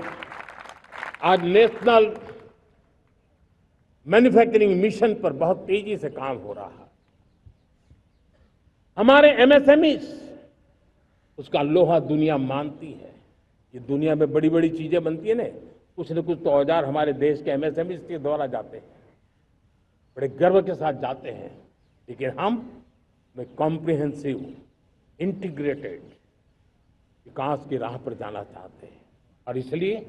आज नेशनल मैन्युफैक्चरिंग मिशन पर बहुत तेजी से काम हो रहा है। हमारे एमएसएमई उसका लोहा दुनिया मानती है। ये दुनिया में बड़ी बड़ी चीजें बनती है ना, कुछ न कुछ तो औजार हमारे देश के एमएसएमई के द्वारा जाते हैं, बड़े गर्व के साथ जाते हैं। लेकिन हम कॉम्प्रिहेंसिव इंटीग्रेटेड विकास की राह पर जाना चाहते हैं और इसलिए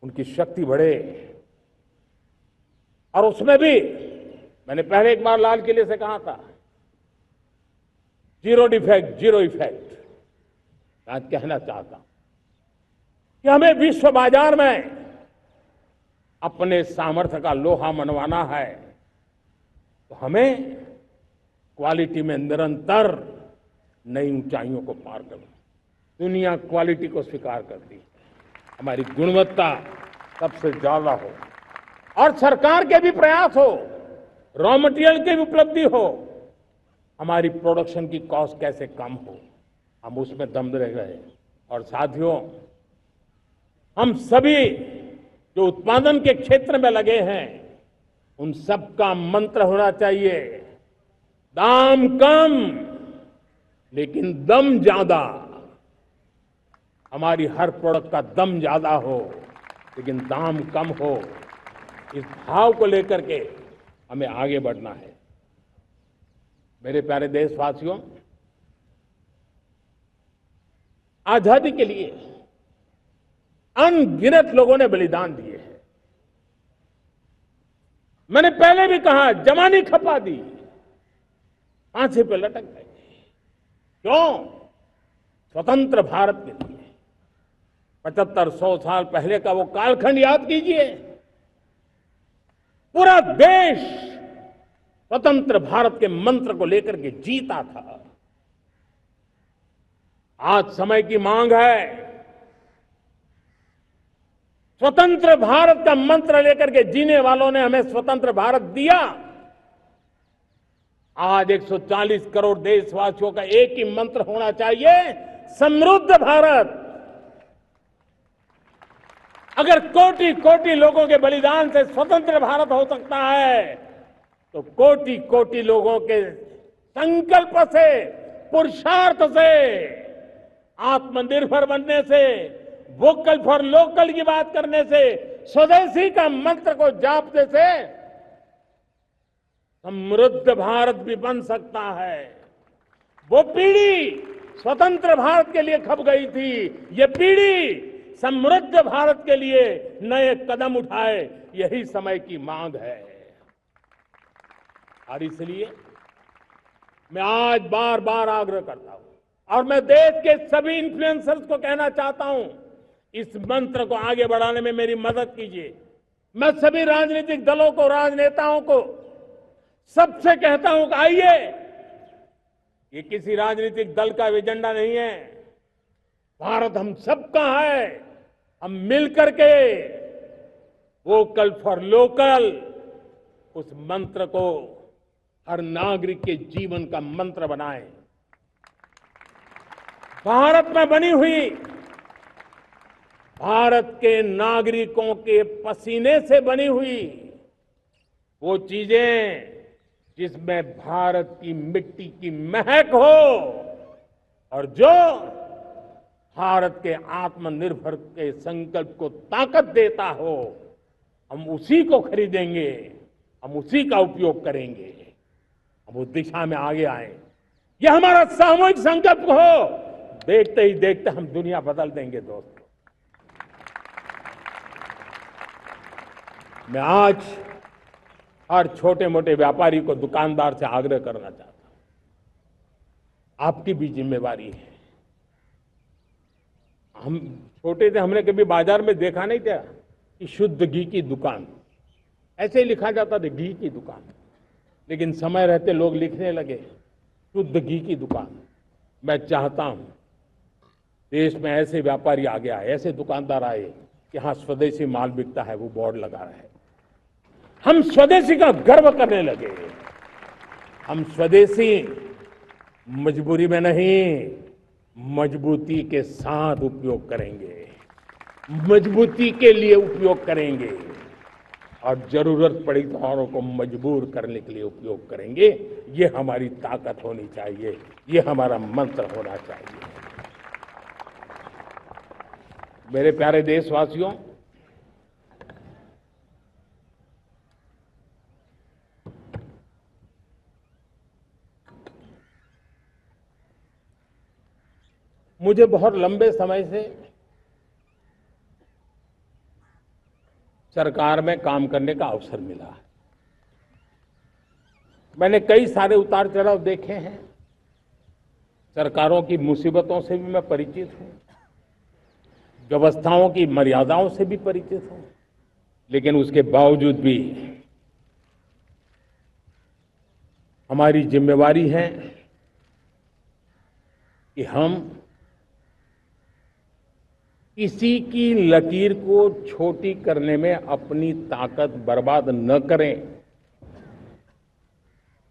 उनकी शक्ति बढ़े। और उसमें भी मैंने पहले एक बार लाल किले से कहा था, जीरो डिफेक्ट जीरो इफेक्ट। आज कहना चाहता हूं कि हमें विश्व बाजार में अपने सामर्थ्य का लोहा मनवाना है, तो हमें क्वालिटी में निरंतर नई ऊंचाइयों को पार करना। दुनिया क्वालिटी को स्वीकार करती है, हमारी गुणवत्ता सबसे ज्यादा हो और सरकार के भी प्रयास हो, रॉ मटेरियल की भी उपलब्धि हो, हमारी प्रोडक्शन की कॉस्ट कैसे कम हो, हम उसमें दम रह गए। और साथियों, हम सभी जो उत्पादन के क्षेत्र में लगे हैं, उन सबका मंत्र होना चाहिए, दाम कम लेकिन दम ज्यादा। हमारी हर प्रोडक्ट का दम ज्यादा हो लेकिन दाम कम हो। इस भाव को लेकर के हमें आगे बढ़ना है। मेरे प्यारे देशवासियों, आजादी के लिए अनगिनत लोगों ने बलिदान दिए हैं। मैंने पहले भी कहा, जवानी खपा दी, फांसी पे लटक गए। क्यों? स्वतंत्र भारत के लिए 75-100 साल पहले का वो कालखंड याद कीजिए। पूरा देश स्वतंत्र भारत के मंत्र को लेकर के जीता था। आज समय की मांग है, स्वतंत्र भारत का मंत्र लेकर के जीने वालों ने हमें स्वतंत्र भारत दिया। आज 140 करोड़ देशवासियों का एक ही मंत्र होना चाहिए, समृद्ध भारत। अगर कोटि कोटि लोगों के बलिदान से स्वतंत्र भारत हो सकता है, तो कोटि कोटि लोगों के संकल्प से, पुरुषार्थ से, आत्मनिर्भर बनने से वोकल फॉर लोकल की बात करने से, स्वदेशी का मंत्र को जापने से समृद्ध भारत भी बन सकता है। वो पीढ़ी स्वतंत्र भारत के लिए खप गई थी, ये पीढ़ी समृद्ध भारत के लिए नए कदम उठाए, यही समय की मांग है। और इसलिए मैं आज बार बार आग्रह करता हूं और मैं देश के सभी इन्फ्लुएंसर्स को कहना चाहता हूं, इस मंत्र को आगे बढ़ाने में मेरी मदद कीजिए। मैं सभी राजनीतिक दलों को, राजनेताओं को सबसे कहता हूं कि आइए, ये किसी राजनीतिक दल का एजेंडा नहीं है, भारत हम सबका है। हम मिलकर के वोकल फॉर लोकल उस मंत्र को हर नागरिक के जीवन का मंत्र बनाएं। भारत में बनी हुई, भारत के नागरिकों के पसीने से बनी हुई वो चीजें जिसमें भारत की मिट्टी की महक हो और जो भारत के आत्मनिर्भर के संकल्प को ताकत देता हो, हम उसी को खरीदेंगे, हम उसी का उपयोग करेंगे, हम उस दिशा में आगे आए। यह हमारा सामूहिक संकल्प हो, देखते ही देखते हम दुनिया बदल देंगे। दोस्तों, मैं आज हर छोटे मोटे व्यापारी को, दुकानदार से आग्रह करना चाहता हूं, आपकी भी जिम्मेवारी है। हम छोटे थे, हमने कभी बाजार में देखा नहीं था कि शुद्ध घी की दुकान, ऐसे ही लिखा जाता था घी की दुकान, लेकिन समय रहते लोग लिखने लगे शुद्ध घी की दुकान। मैं चाहता हूं देश में ऐसे व्यापारी आगे आए, ऐसे दुकानदार आए कि हाँ स्वदेशी माल बिकता है, वो बोर्ड लगा रहे हैं। हम स्वदेशी का गर्व करने लगे। हम स्वदेशी मजबूरी में नहीं, मजबूती के साथ उपयोग करेंगे, मजबूती के लिए उपयोग करेंगे और जरूरत पड़ी तो औरों को मजबूर करने के लिए उपयोग करेंगे। ये हमारी ताकत होनी चाहिए, ये हमारा मंत्र होना चाहिए। मेरे प्यारे देशवासियों, मुझे बहुत लंबे समय से सरकार में काम करने का अवसर मिला है। मैंने कई सारे उतार चढ़ाव देखे हैं, सरकारों की मुसीबतों से भी मैं परिचित हूं, व्यवस्थाओं की मर्यादाओं से भी परिचित हूं, लेकिन उसके बावजूद भी हमारी जिम्मेवारी है कि हम किसी की लकीर को छोटी करने में अपनी ताकत बर्बाद न करें।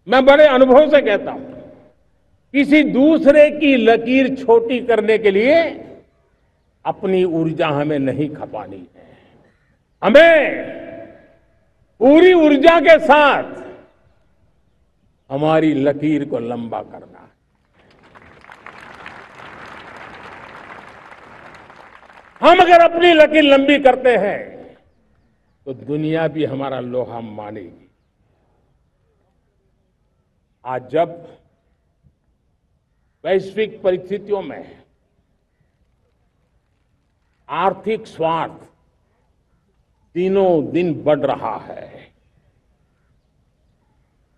मैं बड़े अनुभव से कहता हूं, किसी दूसरे की लकीर छोटी करने के लिए अपनी ऊर्जा हमें नहीं खपानी है। हमें पूरी ऊर्जा के साथ हमारी लकीर को लंबा करना है। हम अगर अपनी लकीर लंबी करते हैं तो दुनिया भी हमारा लोहा मानेगी। आज जब वैश्विक परिस्थितियों में आर्थिक स्वार्थ दिनों दिन बढ़ रहा है,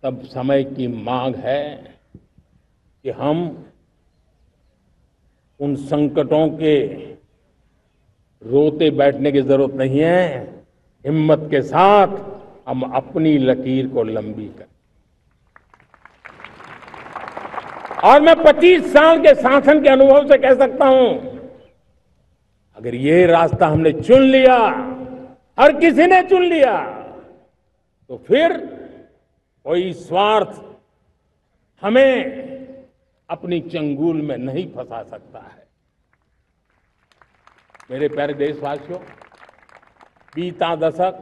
तब समय की मांग है कि हम उन संकटों के रोते बैठने की जरूरत नहीं है, हिम्मत के साथ हम अपनी लकीर को लंबी करें। और मैं 25 साल के शासन के अनुभव से कह सकता हूं, अगर ये रास्ता हमने चुन लिया, हर किसी ने चुन लिया, तो फिर कोई स्वार्थ हमें अपनी चंगुल में नहीं फंसा सकता है। मेरे प्यारे देशवासियों, बीता दशक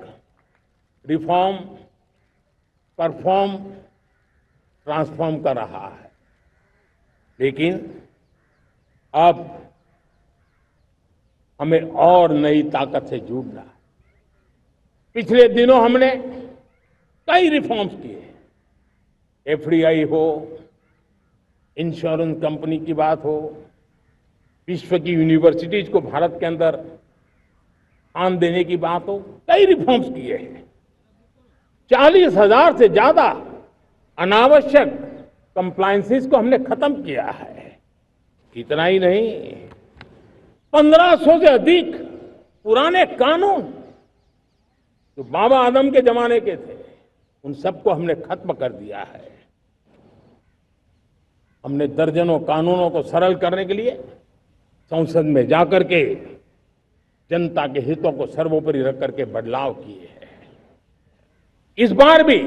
रिफॉर्म, परफॉर्म, ट्रांसफॉर्म कर रहा है, लेकिन अब हमें और नई ताकत से जुड़ना है। पिछले दिनों हमने कई रिफॉर्म्स किए, एफडीआई हो, इंश्योरेंस कंपनी की बात हो, विश्व की यूनिवर्सिटीज को भारत के अंदर स्थान देने की बात हो, कई रिफॉर्म्स किए हैं। 40,000 से ज्यादा अनावश्यक कंप्लायंसेस को हमने खत्म किया है। इतना ही नहीं, 1500 से अधिक पुराने कानून जो बाबा आदम के जमाने के थे, उन सबको हमने खत्म कर दिया है। हमने दर्जनों कानूनों को सरल करने के लिए संसद में जाकर के जनता के हितों को सर्वोपरि रख करके बदलाव किए हैं। इस बार भी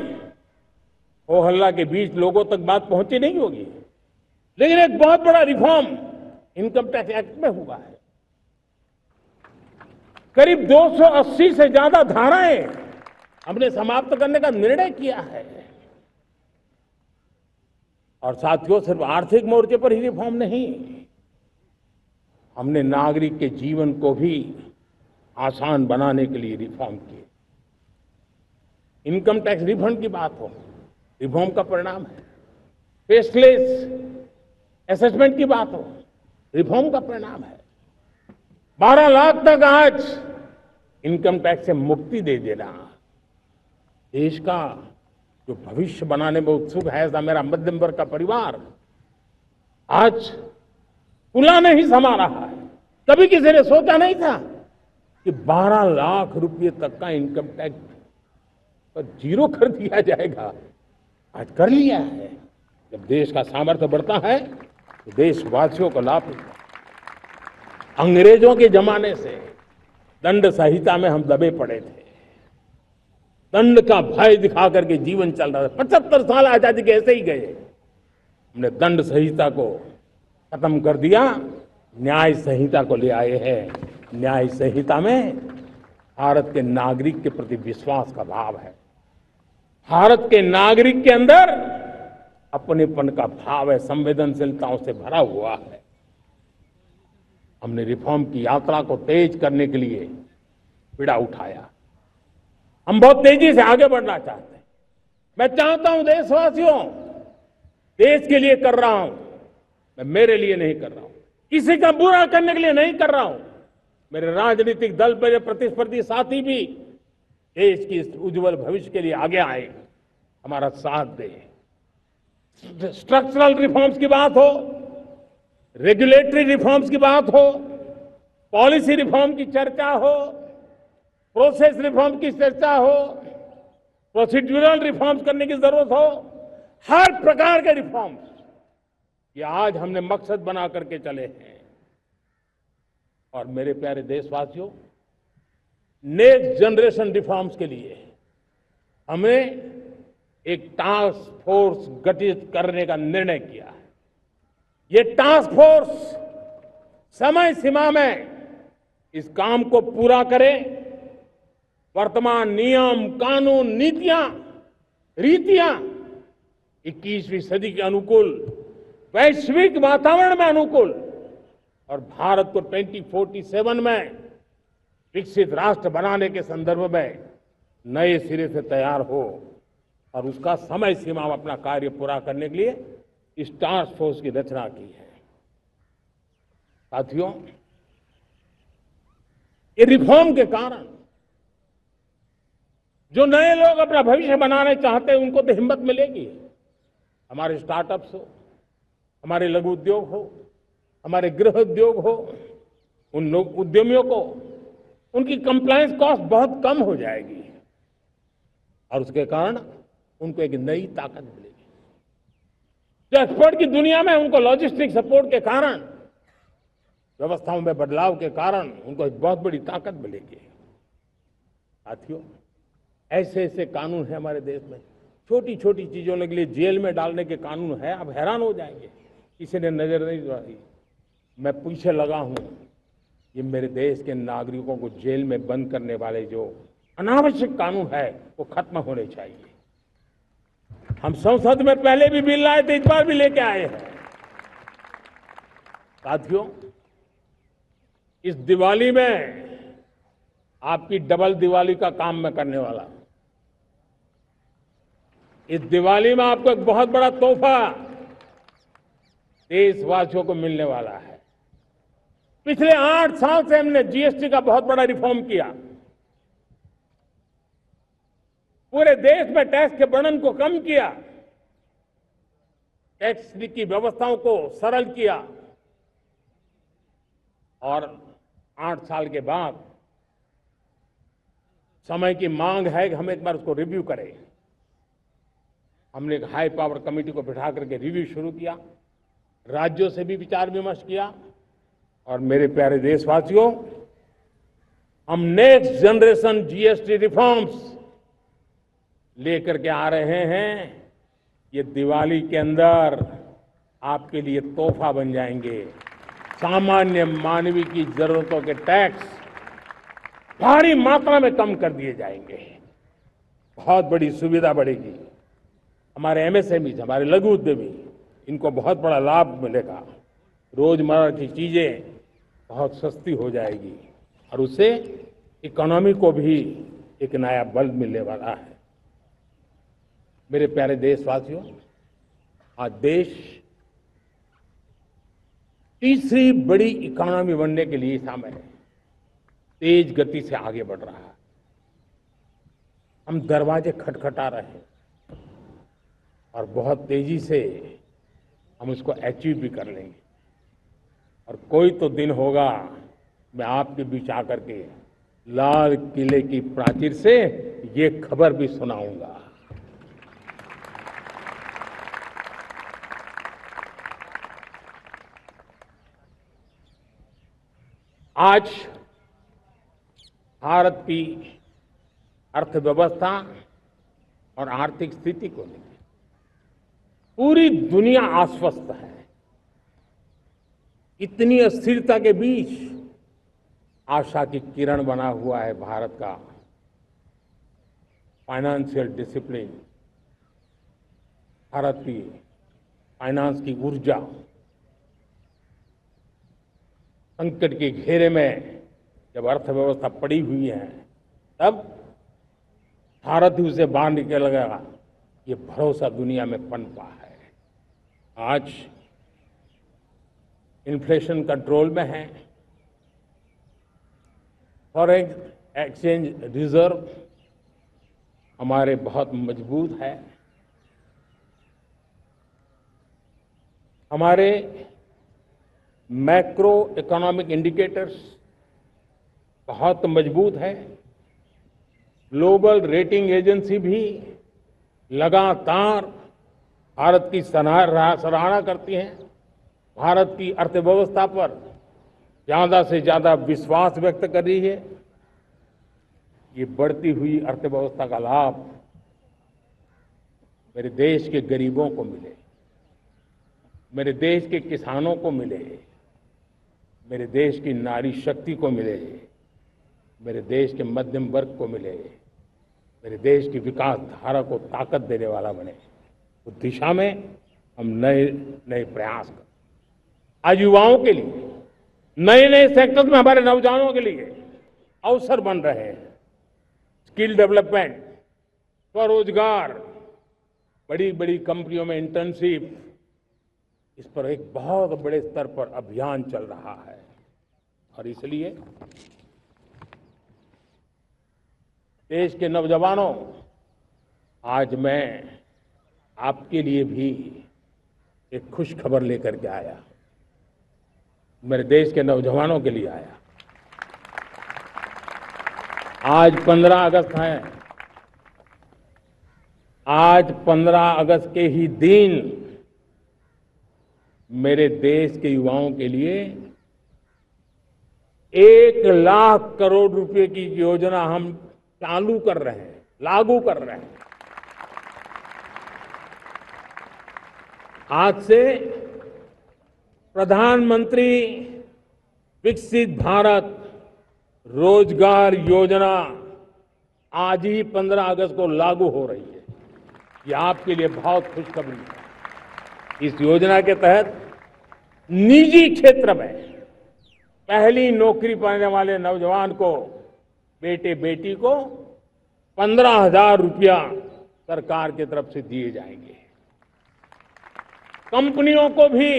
हो हल्ला के बीच लोगों तक बात पहुंची नहीं होगी, लेकिन एक बहुत बड़ा रिफॉर्म इनकम टैक्स एक्ट में हुआ है। करीब 280 से ज्यादा धाराएं हमने समाप्त करने का निर्णय किया है। और साथियों, सिर्फ आर्थिक मोर्चे पर ही रिफॉर्म नहीं, हमने नागरिक के जीवन को भी आसान बनाने के लिए रिफॉर्म किए। इनकम टैक्स रिफंड की बात हो, रिफॉर्म का परिणाम है। फेसलेस असेसमेंट की बात हो, रिफॉर्म का परिणाम है। 12 लाख तक आज इनकम टैक्स से मुक्ति दे देना, देश का जो भविष्य बनाने में उत्सुक है, ऐसा मेरा मध्यम वर्ग का परिवार आज कुला नहीं समा रहा है। कभी किसी ने सोचा नहीं था कि 12 लाख रुपए तक का इनकम टैक्स पर जीरो कर दिया जाएगा। आज कर लिया है। जब देश का सामर्थ्य बढ़ता है तो देशवासियों को लाभ मिलता है। अंग्रेजों के जमाने से दंड संहिता में हम दबे पड़े थे, दंड का भय दिखा करके जीवन चल रहा था। 75 साल आजादी के ऐसे ही गए। हमने दंड संहिता को खत्म कर दिया, न्याय संहिता को ले आए हैं। न्याय संहिता में भारत के नागरिक के प्रति विश्वास का भाव है, भारत के नागरिक के अंदर अपनेपन का भाव है, संवेदनशीलताओं से भरा हुआ है। हमने रिफॉर्म की यात्रा को तेज करने के लिए बीड़ा उठाया। हम बहुत तेजी से आगे बढ़ना चाहते हैं। मैं चाहता हूं देशवासियों, देश के लिए कर रहा हूं, मैं मेरे लिए नहीं कर रहा हूं, किसी का बुरा करने के लिए नहीं कर रहा हूं। मेरे राजनीतिक दल, मेरे प्रतिस्पर्धी साथी भी देश की इस उज्जवल भविष्य के लिए आगे आए, हमारा साथ दे। स्ट्रक्चरल रिफॉर्म्स की बात हो, रेगुलेटरी रिफॉर्म्स की बात हो, पॉलिसी रिफॉर्म की चर्चा हो, प्रोसेस रिफॉर्म की चर्चा हो, प्रोसीड्यूरल रिफॉर्म्स करने की जरूरत हो, हर प्रकार के रिफॉर्म्स ये आज हमने मकसद बना करके चले हैं। और मेरे प्यारे देशवासियों, नेक्स्ट जनरेशन रिफॉर्म्स के लिए हमें एक टास्क फोर्स गठित करने का निर्णय किया है। ये टास्क फोर्स समय सीमा में इस काम को पूरा करे, वर्तमान नियम, कानून, नीतियां, रीतियां 21वीं सदी के अनुकूल, वैश्विक वातावरण में अनुकूल और भारत को 2047 में विकसित राष्ट्र बनाने के संदर्भ में नए सिरे से तैयार हो और उसका समय सीमा में अपना कार्य पूरा करने के लिए इस टास्क फोर्स की रचना की है। साथियों, ये रिफॉर्म के कारण जो नए लोग अपना भविष्य बनाने चाहते हैं उनको तो हिम्मत मिलेगी। हमारे स्टार्टअप्स हो, हमारे लघु उद्योग हो, हमारे गृह उद्योग हो, उन लोग उद्यमियों को उनकी कंप्लायंस कॉस्ट बहुत कम हो जाएगी और उसके कारण उनको एक नई ताकत मिलेगी। जो एक्सपोर्ट की दुनिया में उनको लॉजिस्टिक सपोर्ट के कारण, व्यवस्थाओं में बदलाव के कारण उनको एक बहुत बड़ी ताकत मिलेगी। साथियों, ऐसे ऐसे कानून है हमारे देश में, छोटी छोटी चीजों के लिए जेल में डालने के कानून है। आप हैरान हो जाएंगे, किसी ने नजर नहीं डाली। मैं पीछे लगा हूं, ये मेरे देश के नागरिकों को जेल में बंद करने वाले जो अनावश्यक कानून है वो खत्म होने चाहिए। हम संसद में पहले भी बिल लाए थे, इस बार भी लेके आए हैं। साथियों, इस दिवाली में आपकी डबल दिवाली का काम मैं करने वाला हूं। इस दिवाली में आपको एक बहुत बड़ा तोहफा देशवासियों को मिलने वाला है। पिछले 8 साल से हमने जीएसटी का बहुत बड़ा रिफॉर्म किया। पूरे देश में टैक्स के बर्डन को कम किया, टैक्स की व्यवस्थाओं को सरल किया और 8 साल के बाद समय की मांग है कि हम एक बार उसको रिव्यू करें। हमने एक हाई पावर कमेटी को बिठा करके रिव्यू शुरू किया, राज्यों से भी विचार विमर्श किया और मेरे प्यारे देशवासियों, हम नेक्स्ट जनरेशन जीएसटी रिफॉर्म्स लेकर के आ रहे हैं। ये दिवाली के अंदर आपके लिए तोहफा बन जाएंगे। सामान्य मानवीय की जरूरतों के टैक्स भारी मात्रा में कम कर दिए जाएंगे। बहुत बड़ी सुविधा बढ़ेगी। हमारे एमएसएमई, हमारे लघु उद्यमी, इनको बहुत बड़ा लाभ मिलेगा। रोजमर्रा की चीजें बहुत सस्ती हो जाएगी और उससे इकोनॉमी को भी एक नया बल मिलने वाला है। मेरे प्यारे देशवासियों, आज देश तीसरी बड़ी इकोनॉमी बनने के लिए समय है, तेज गति से आगे बढ़ रहा है। हम दरवाजे खटखटा रहे हैं और बहुत तेजी से हम उसको अचीव भी कर लेंगे। और कोई तो दिन होगा मैं आपके बीच आकर के लाल किले की प्राचीर से ये खबर भी सुनाऊंगा। आज भारत की अर्थव्यवस्था और आर्थिक स्थिति को लेकर पूरी दुनिया आश्वस्त है। इतनी अस्थिरता के बीच आशा की किरण बना हुआ है भारत का फाइनेंशियल डिसिप्लिन, भारत की फाइनेंस की ऊर्जा। संकट के घेरे में जब अर्थव्यवस्था पड़ी हुई है, तब भारत ही उसे बाहर निकलेगा, ये भरोसा दुनिया में पनपा है। आज इन्फ्लेशन कंट्रोल में है, फॉरेन एक्सचेंज रिजर्व हमारे बहुत मजबूत है, हमारे मैक्रो इकोनॉमिक इंडिकेटर्स बहुत मजबूत है। ग्लोबल रेटिंग एजेंसी भी लगातार भारत की सराहना करती हैं, भारत की अर्थव्यवस्था पर ज्यादा से ज्यादा विश्वास व्यक्त कर रही है। ये बढ़ती हुई अर्थव्यवस्था का लाभ मेरे देश के गरीबों को मिले, मेरे देश के किसानों को मिले, मेरे देश की नारी शक्ति को मिले, मेरे देश के मध्यम वर्ग को मिले, मेरे देश की विकास धारा को ताकत देने वाला बने। उस दिशा में हम नए नए प्रयास करें। आज युवाओं के लिए नए नए सेक्टर में हमारे नौजवानों के लिए अवसर बन रहे हैं। स्किल डेवलपमेंट, स्वरोजगार, बड़ी बड़ी कंपनियों में इंटर्नशिप, इस पर एक बहुत बड़े स्तर पर अभियान चल रहा है। और इसलिए देश के नौजवानों, आज मैं आपके लिए भी एक खुश खबर लेकर के आया। मेरे देश के नौजवानों के लिए आया। आज 15 अगस्त है। आज 15 अगस्त के ही दिन मेरे देश के युवाओं के लिए 1 लाख करोड़ रुपए की योजना हम चालू कर रहे हैं, लागू कर रहे हैं। आज से प्रधानमंत्री विकसित भारत रोजगार योजना आज ही 15 अगस्त को लागू हो रही है। ये आपके लिए बहुत खुशखबरी है। इस योजना के तहत निजी क्षेत्र में पहली नौकरी पाने वाले नौजवान को, बेटे बेटी को 15,000 रुपया सरकार की तरफ से दिए जाएंगे। कंपनियों को भी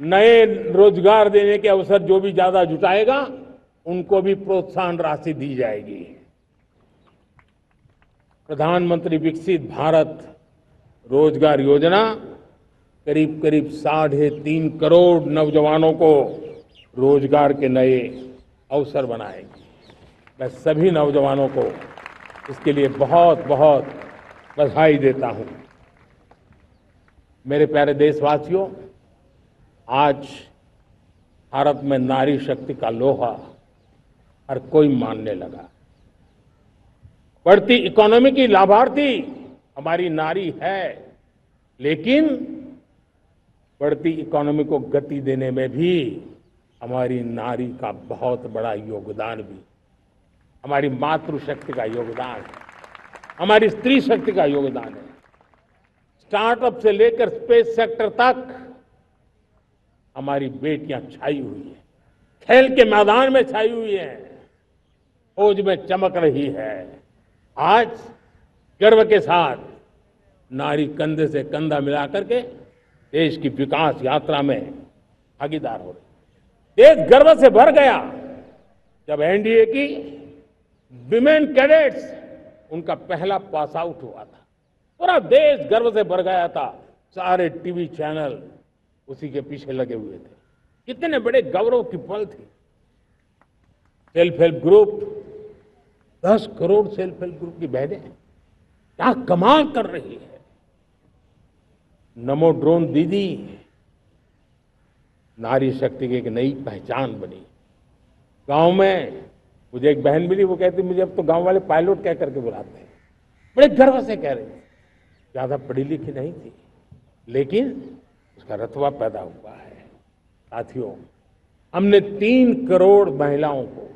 नए रोजगार देने के अवसर जो भी ज्यादा जुटाएगा, उनको भी प्रोत्साहन राशि दी जाएगी। प्रधानमंत्री विकसित भारत रोजगार योजना करीब करीब 3.5 करोड़ नौजवानों को रोजगार के नए अवसर बनाएगी। मैं सभी नौजवानों को इसके लिए बहुत बहुत बधाई देता हूं। मेरे प्यारे देशवासियों, आज भारत में नारी शक्ति का लोहा हर कोई मानने लगा। बढ़ती इकोनॉमी की लाभार्थी हमारी नारी है, लेकिन बढ़ती इकोनॉमी को गति देने में भी हमारी नारी का बहुत बड़ा योगदान भी, हमारी मातृशक्ति का योगदान है, हमारी स्त्री शक्ति का योगदान है। स्टार्टअप से लेकर स्पेस सेक्टर तक हमारी बेटियां छाई हुई हैं, खेल के मैदान में छाई हुई हैं, फौज में चमक रही है। आज गर्व के साथ नारी कंधे से कंधा मिला करके देश की विकास यात्रा में भागीदार हो रही। देश गर्व से भर गया जब एनडीए की विमेन कैडेट्स उनका पहला पास आउट हुआ था। पूरा देश गर्व से भर गया था। सारे टीवी चैनल उसी के पीछे लगे हुए थे। कितने बड़े गौरव की पल थी। Self help group, 10 crore self help group की बहनें क्या कमाल कर रही है। नमो ड्रोन दीदी नारी शक्ति की एक नई पहचान बनी। गांव में मुझे एक बहन मिली, वो कहती मुझे अब तो गांव वाले पायलट कह करके बुलाते हैं। बड़े गर्व से कह रही, ज्यादा पढ़ी लिखी नहीं थी, लेकिन उसका रतबा पैदा हुआ है। साथियों, हमने 3 करोड़ महिलाओं को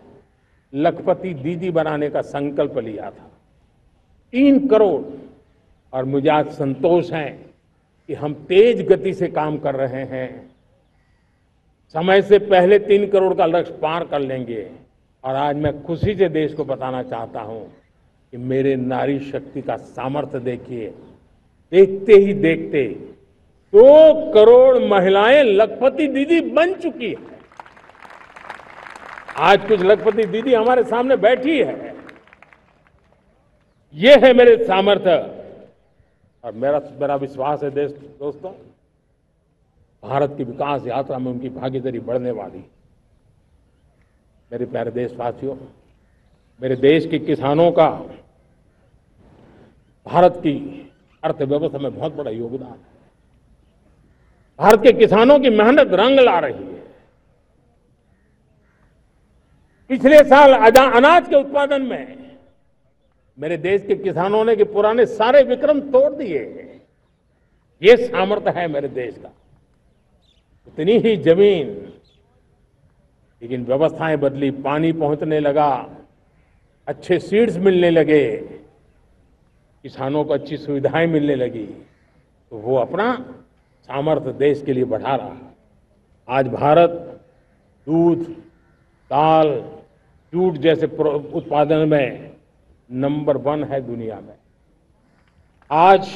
लखपति दीदी बनाने का संकल्प लिया था। 3 करोड़। और मुझे आज संतोष है कि हम तेज गति से काम कर रहे हैं। समय से पहले 3 करोड़ का लक्ष्य पार कर लेंगे। और आज मैं खुशी से देश को बताना चाहता हूं कि मेरे नारी शक्ति का सामर्थ्य देखिए। देखते ही देखते 2 करोड़ महिलाएं लखपति दीदी बन चुकी है। आज कुछ लखपति दीदी हमारे सामने बैठी है। ये है मेरे सामर्थ्य। और मेरा विश्वास है दोस्तों, भारत की विकास यात्रा में उनकी भागीदारी बढ़ने वाली। मेरे प्यारे देशवासियों, मेरे देश के किसानों का भारत की अर्थव्यवस्था में बहुत बड़ा योगदान है। भारत के किसानों की मेहनत रंग ला रही है। पिछले साल अनाज के उत्पादन में मेरे देश के किसानों ने के पुराने सारे विक्रम तोड़ दिए। ये सामर्थ्य है मेरे देश का। इतनी ही जमीन, लेकिन व्यवस्थाएं बदली, पानी पहुंचने लगा, अच्छे सीड्स मिलने लगे, किसानों को अच्छी सुविधाएं मिलने लगी, तो वो अपना सामर्थ्य देश के लिए बढ़ा रहा है। आज भारत दूध, दाल, जूट जैसे उत्पादन में नंबर 1 है दुनिया में। आज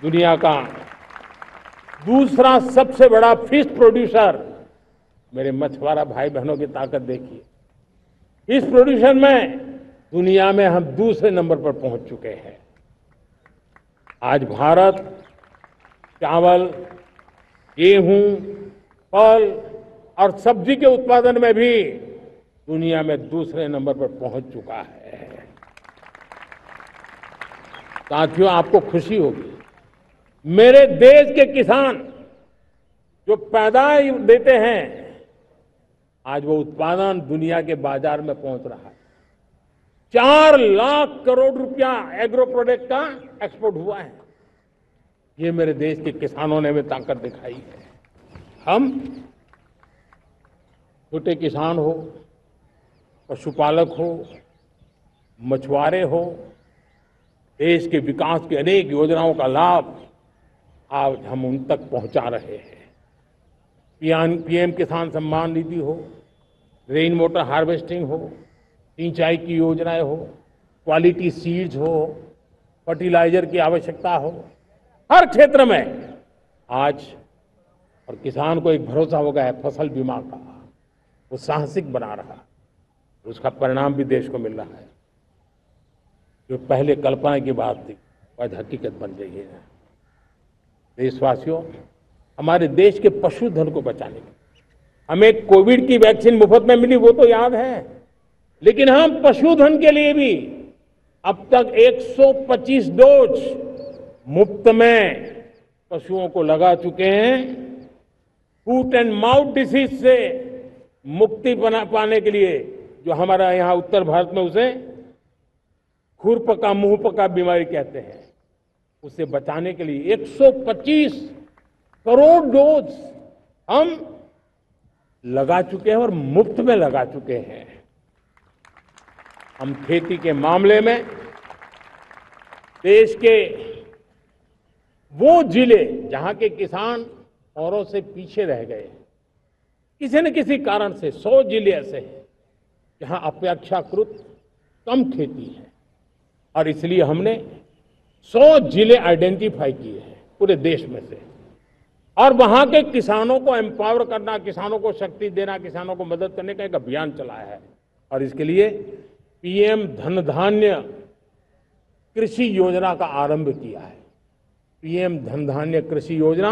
दुनिया का दूसरा सबसे बड़ा फिश प्रोड्यूसर, मेरे मछुआरा भाई बहनों की ताकत देखिए। फिश प्रोड्यूसर में दुनिया में हम दूसरे नंबर पर पहुंच चुके हैं। आज भारत चावल, गेहूं, फल और सब्जी के उत्पादन में भी दुनिया में दूसरे नंबर पर पहुंच चुका है। साथियों, आपको खुशी होगी, मेरे देश के किसान जो पैदावार देते हैं, आज वो उत्पादन दुनिया के बाजार में पहुंच रहा है। 4 लाख करोड़ रुपया एग्रो प्रोडक्ट का एक्सपोर्ट हुआ है। ये मेरे देश के किसानों ने भी ताकत दिखाई है। हम छोटे किसान हो, पशुपालक हो, मछुआरे हो, देश के विकास की अनेक योजनाओं का लाभ आज हम उन तक पहुंचा रहे हैं। पीएम किसान सम्मान निधि हो, रेन वाटर हार्वेस्टिंग हो, सिंचाई की योजनाएं हो, क्वालिटी सीड्स हो, फर्टिलाइजर की आवश्यकता हो, हर क्षेत्र में आज और किसान को एक भरोसा हो गया है फसल बीमा का। वो साहसिक बना रहा है, उसका परिणाम भी देश को मिल रहा है। जो पहले कल्पना की बात थी आज हकीकत बन गई है। देशवासियों, हमारे देश के पशुधन को बचाने के हमें कोविड की वैक्सीन मुफ्त में मिली, वो तो याद है, लेकिन हम पशुधन के लिए भी अब तक 125 डोज मुफ्त में पशुओं को लगा चुके हैं। फूट एंड माउथ डिसीज से मुक्ति पाने के लिए, जो हमारा यहाँ उत्तर भारत में उसे खुरपका मुंहपका बीमारी कहते हैं, उसे बचाने के लिए 125 करोड़ डोज हम लगा चुके हैं और मुफ्त में लगा चुके हैं। हम खेती के मामले में देश के वो जिले जहां के किसान औरों से पीछे रह गए, किसी न किसी कारण से 100 जिले ऐसे हैं जहां अपेक्षाकृत कम खेती है, और इसलिए हमने 100 जिले आइडेंटिफाई किए हैं पूरे देश में से, और वहां के किसानों को एम्पावर करना, किसानों को शक्ति देना, किसानों को मदद करने का एक अभियान चलाया है। और इसके लिए पीएम धन धान्य कृषि योजना का आरंभ किया है। पीएम धन धान्य कृषि योजना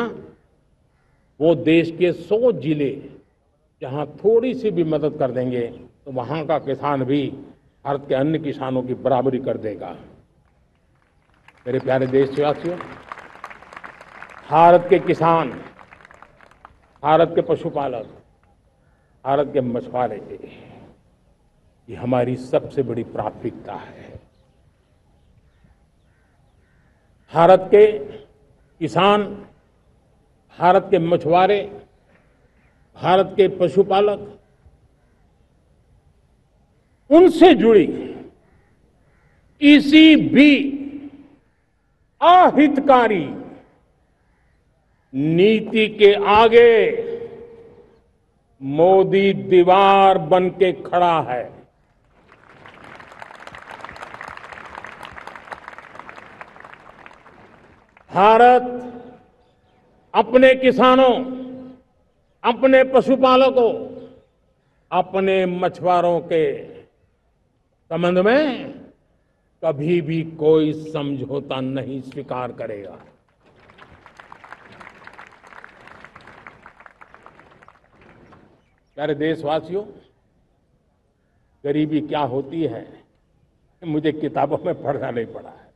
वो देश के 100 जिले जहां थोड़ी सी भी मदद कर देंगे तो वहां का किसान भी भारत के अन्य किसानों की बराबरी कर देगा। मेरे प्यारे देशवासियों, भारत के किसान, भारत के पशुपालक, भारत के मछुआरे, ये हमारी सबसे बड़ी प्राथमिकता है। भारत के किसान, भारत के मछुआरे, भारत के पशुपालक, उनसे जुड़ी किसी भी अहितकारी नीति के आगे मोदी दीवार बन के खड़ा है। भारत अपने किसानों, अपने पशुपालकों, अपने मछुआरों के संबंध में कभी भी कोई समझौता नहीं स्वीकार करेगा। प्यारे देशवासियों, गरीबी क्या होती है मुझे किताबों में पढ़ना नहीं पड़ा है,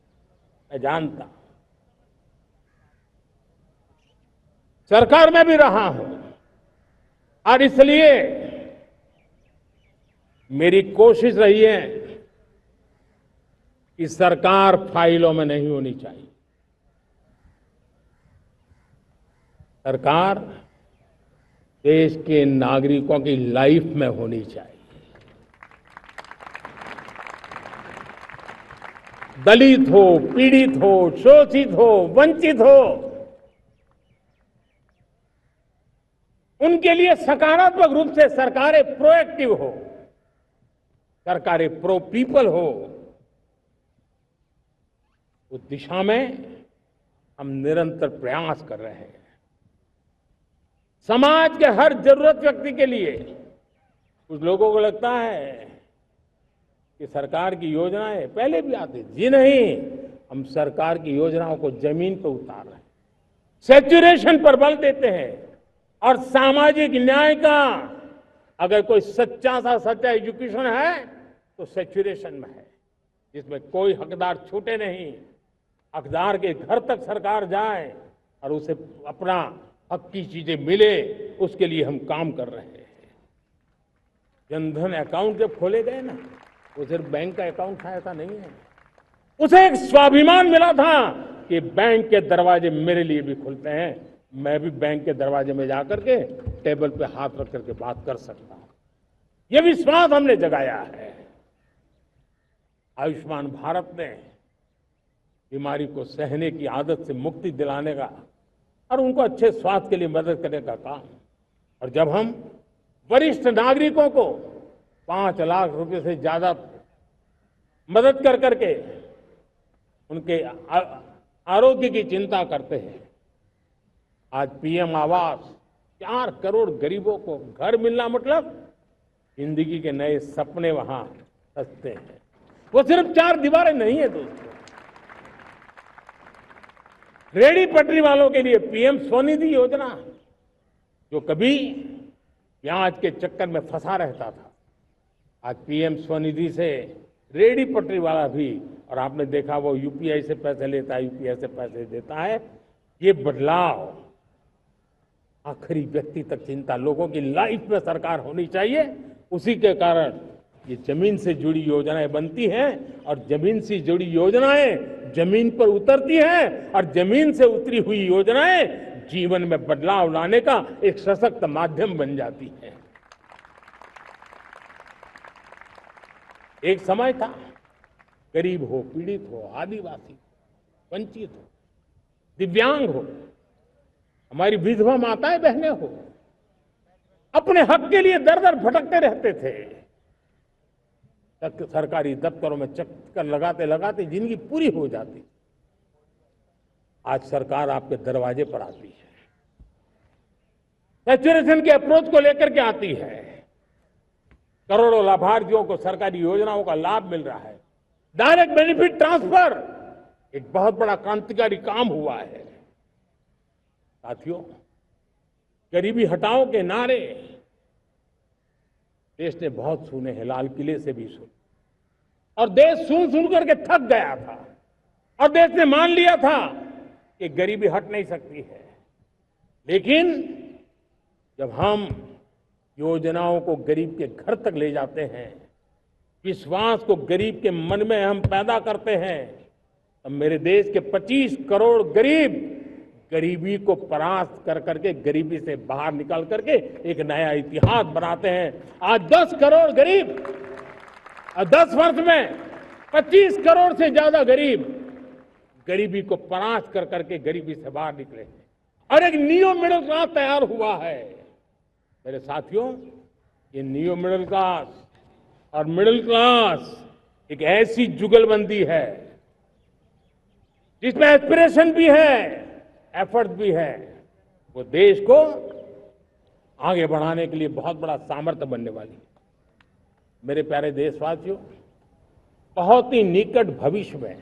मैं जानता, सरकार में भी रहा हूं, और इसलिए मेरी कोशिश रही है कि सरकार फाइलों में नहीं होनी चाहिए। सरकार देश के नागरिकों की लाइफ में होनी चाहिए। दलित हो, पीड़ित हो, शोषित हो, वंचित हो, उनके लिए सकारात्मक रूप से सरकारें प्रोएक्टिव हो, सरकारें प्रो पीपल हो, उस दिशा में हम निरंतर प्रयास कर रहे हैं। समाज के हर जरूरत व्यक्ति के लिए, कुछ लोगों को लगता है कि सरकार की योजनाएं पहले भी आती थी, जी नहीं, हम सरकार की योजनाओं को जमीन पर उतार रहे हैं, सैचुरेशन पर बल देते हैं, और सामाजिक न्याय का अगर कोई सच्चा एजुकेशन है तो सैचुरेशन में है, जिसमें कोई हकदार छूटे नहीं, हकदार के घर तक सरकार जाए और उसे अपना हक की चीजें मिले, उसके लिए हम काम कर रहे हैं। जनधन अकाउंट जब खोले गए ना, वो सिर्फ बैंक का अकाउंट था ऐसा नहीं है, उसे एक स्वाभिमान मिला था कि बैंक के दरवाजे मेरे लिए भी खुलते हैं, मैं भी बैंक के दरवाजे में जाकर के टेबल पे हाथ रख करके बात कर सकता हूं। ये विश्वास हमने जगाया है। आयुष्मान भारत ने बीमारी को सहने की आदत से मुक्ति दिलाने का और उनको अच्छे स्वास्थ्य के लिए मदद करने का काम और जब हम वरिष्ठ नागरिकों को 5 लाख रुपए से ज्यादा मदद कर करके उनके आरोग्य की चिंता करते हैं, आज पीएम आवास 4 करोड़ गरीबों को घर मिलना मतलब जिंदगी के नए सपने वहां सजते हैं। वो सिर्फ 4 दीवारें नहीं है दोस्तों। रेहड़ी पटरी वालों के लिए पीएम स्वनिधि योजना, जो कभी प्याज के चक्कर में फंसा रहता था, आज पीएम स्वनिधि से रेहड़ी पटरी वाला भी, और आपने देखा वो यूपीआई से पैसे लेता है, यूपीआई से पैसे देता है। ये बदलाव आखिरी व्यक्ति तक चिंता लोगों की लाइफ में सरकार होनी चाहिए। उसी के कारण ये जमीन से जुड़ी योजनाएं बनती हैं और जमीन से जुड़ी योजनाएं जमीन पर उतरती हैं और जमीन से उतरी हुई योजनाएं जीवन में बदलाव लाने का एक सशक्त माध्यम बन जाती है। एक समय था गरीब हो, पीड़ित हो, आदिवासी हो, वंचित हो, दिव्यांग हो, हमारी विधवा माताएं बहनें हो, अपने हक के लिए दर दर भटकते रहते थे। सरकारी दफ्तरों में चक्कर लगाते लगाते जिंदगी पूरी हो जाती। आज सरकार आपके दरवाजे पर आती है, सैचुरेशन के अप्रोच को लेकर के आती है, करोड़ों लाभार्थियों को सरकारी योजनाओं का लाभ मिल रहा है। डायरेक्ट बेनिफिट ट्रांसफर एक बहुत बड़ा क्रांतिकारी काम हुआ है। साथियों, गरीबी हटाओ के नारे देश ने बहुत सुने हैं, लाल किले से भी सुने, और देश सुन सुन करके थक गया था और देश ने मान लिया था कि गरीबी हट नहीं सकती है। लेकिन जब हम योजनाओं को गरीब के घर तक ले जाते हैं, विश्वास को गरीब के मन में हम पैदा करते हैं, तब मेरे देश के 25 करोड़ गरीब गरीबी को परास्त कर करके, गरीबी से बाहर निकल करके एक नया इतिहास बनाते हैं। आज 10 करोड़ गरीब और 10 वर्ष में 25 करोड़ से ज्यादा गरीब गरीबी को परास्त कर करके गरीबी से बाहर निकले हैं और एक नियो मिडिल क्लास तैयार हुआ है। मेरे साथियों, ये नियो मिडिल क्लास और मिडिल क्लास एक ऐसी जुगलबंदी है जिसमें एस्पिरेशन भी है, एफर्ट भी है। वो देश को आगे बढ़ाने के लिए बहुत बड़ा सामर्थ्य बनने वाली है। मेरे प्यारे देशवासियों, बहुत ही निकट भविष्य में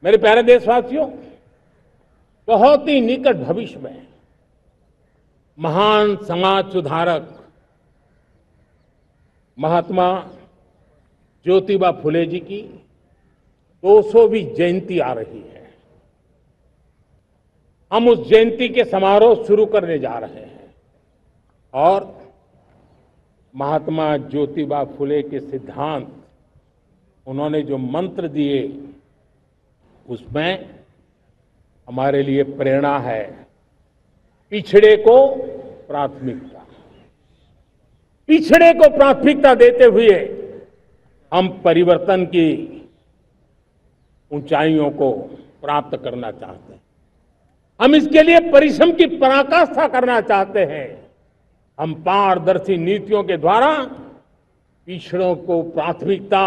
मेरे प्यारे देशवासियों, बहुत ही निकट भविष्य में महान समाज सुधारक महात्मा ज्योतिबा फुले जी की 200वीं जयंती आ रही है। हम उस जयंती के समारोह शुरू करने जा रहे हैं और महात्मा ज्योतिबा फुले के सिद्धांत, उन्होंने जो मंत्र दिए, उसमें हमारे लिए प्रेरणा है। पिछड़े को प्राथमिकता, पिछड़े को प्राथमिकता देते हुए हम परिवर्तन की ऊंचाइयों को प्राप्त करना चाहते हैं। हम इसके लिए परिश्रम की पराकाष्ठा करना चाहते हैं। हम पारदर्शी नीतियों के द्वारा पिछड़ों को प्राथमिकता,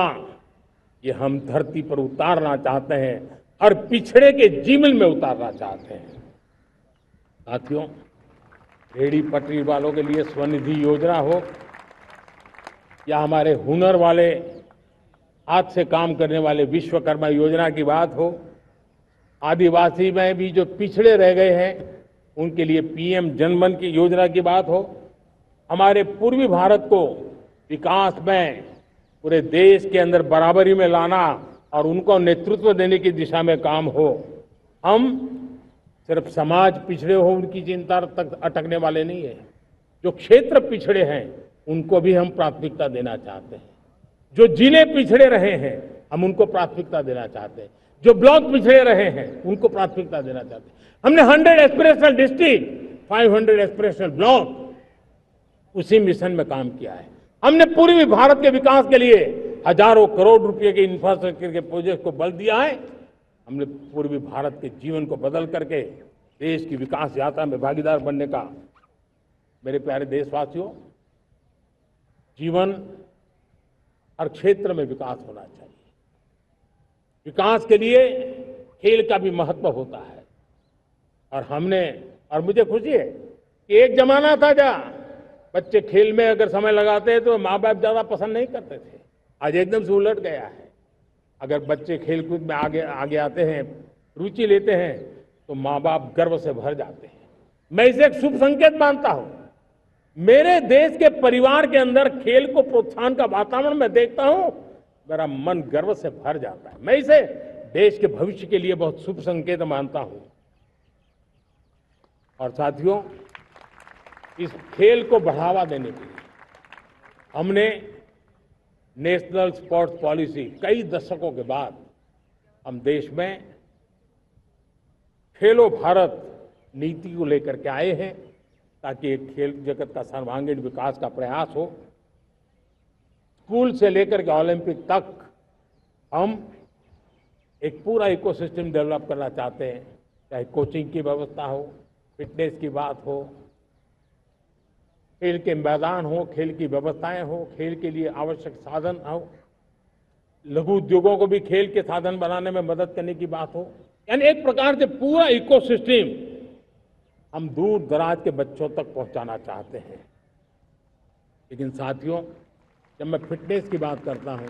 ये हम धरती पर उतारना चाहते हैं और पिछड़े के जीवन में उतारना चाहते हैं। साथियों, रेहड़ी पटरी वालों के लिए स्वनिधि योजना हो या हमारे हुनर वाले, हाथ से काम करने वाले विश्वकर्मा योजना की बात हो, आदिवासी में भी जो पिछड़े रह गए हैं उनके लिए पीएम जनधन की योजना की बात हो, हमारे पूर्वी भारत को विकास में पूरे देश के अंदर बराबरी में लाना और उनको नेतृत्व देने की दिशा में काम हो। हम सिर्फ समाज पिछड़े हो उनकी चिंता तक अटकने वाले नहीं है। जो क्षेत्र पिछड़े हैं उनको भी हम प्राथमिकता देना चाहते हैं। जो जिले पिछड़े रहे हैं हम उनको प्राथमिकता देना चाहते हैं। जो ब्लॉक पिछड़े रहे हैं उनको प्राथमिकता देना चाहते हैं। हमने 100 एस्पिरेशनल डिस्ट्रिक्ट, 500 एस्पिरेशनल ब्लॉक, उसी मिशन में काम किया है। हमने पूर्वी भारत के विकास के लिए हजारों करोड़ रुपए के इंफ्रास्ट्रक्चर के प्रोजेक्ट को बल दिया है। हमने पूर्वी भारत के जीवन को बदल करके देश की विकास यात्रा में भागीदार बनने का। मेरे प्यारे देशवासियों, जीवन हर क्षेत्र में विकास होना चाहिए। विकास के लिए खेल का भी महत्व होता है। और मुझे खुशी है कि एक जमाना था जहाँ बच्चे खेल में अगर समय लगाते तो माँ बाप ज्यादा पसंद नहीं करते थे। आज एकदम से उलट गया है। अगर बच्चे खेलकूद में आगे आते हैं, रुचि लेते हैं, तो माँ बाप गर्व से भर जाते हैं। मैं इसे एक शुभ संकेत मानता हूं। मेरे देश के परिवार के अंदर खेल को प्रोत्साहन का वातावरण मैं देखता हूं, मेरा मन गर्व से भर जाता है। मैं इसे देश के भविष्य के लिए बहुत शुभ संकेत मानता हूं। और साथियों, इस खेल को बढ़ावा देने के लिए हमने नेशनल स्पोर्ट्स पॉलिसी, कई दशकों के बाद हम देश में खेलो भारत नीति को लेकर के आए हैं, ताकि एक खेल जगत का सर्वांगीण विकास का प्रयास हो। स्कूल से लेकर के ओलंपिक तक हम एक पूरा इकोसिस्टम डेवलप करना चाहते हैं। चाहे कोचिंग की व्यवस्था हो, फिटनेस की बात हो, खेल के मैदान हो, खेल की व्यवस्थाएं हो, खेल के लिए आवश्यक साधन हो, लघु उद्योगों को भी खेल के साधन बनाने में मदद करने की बात हो। यानी एक प्रकार से पूरा इकोसिस्टम हम दूर दराज के बच्चों तक पहुंचाना चाहते हैं। लेकिन साथियों, जब मैं फिटनेस की बात करता हूं,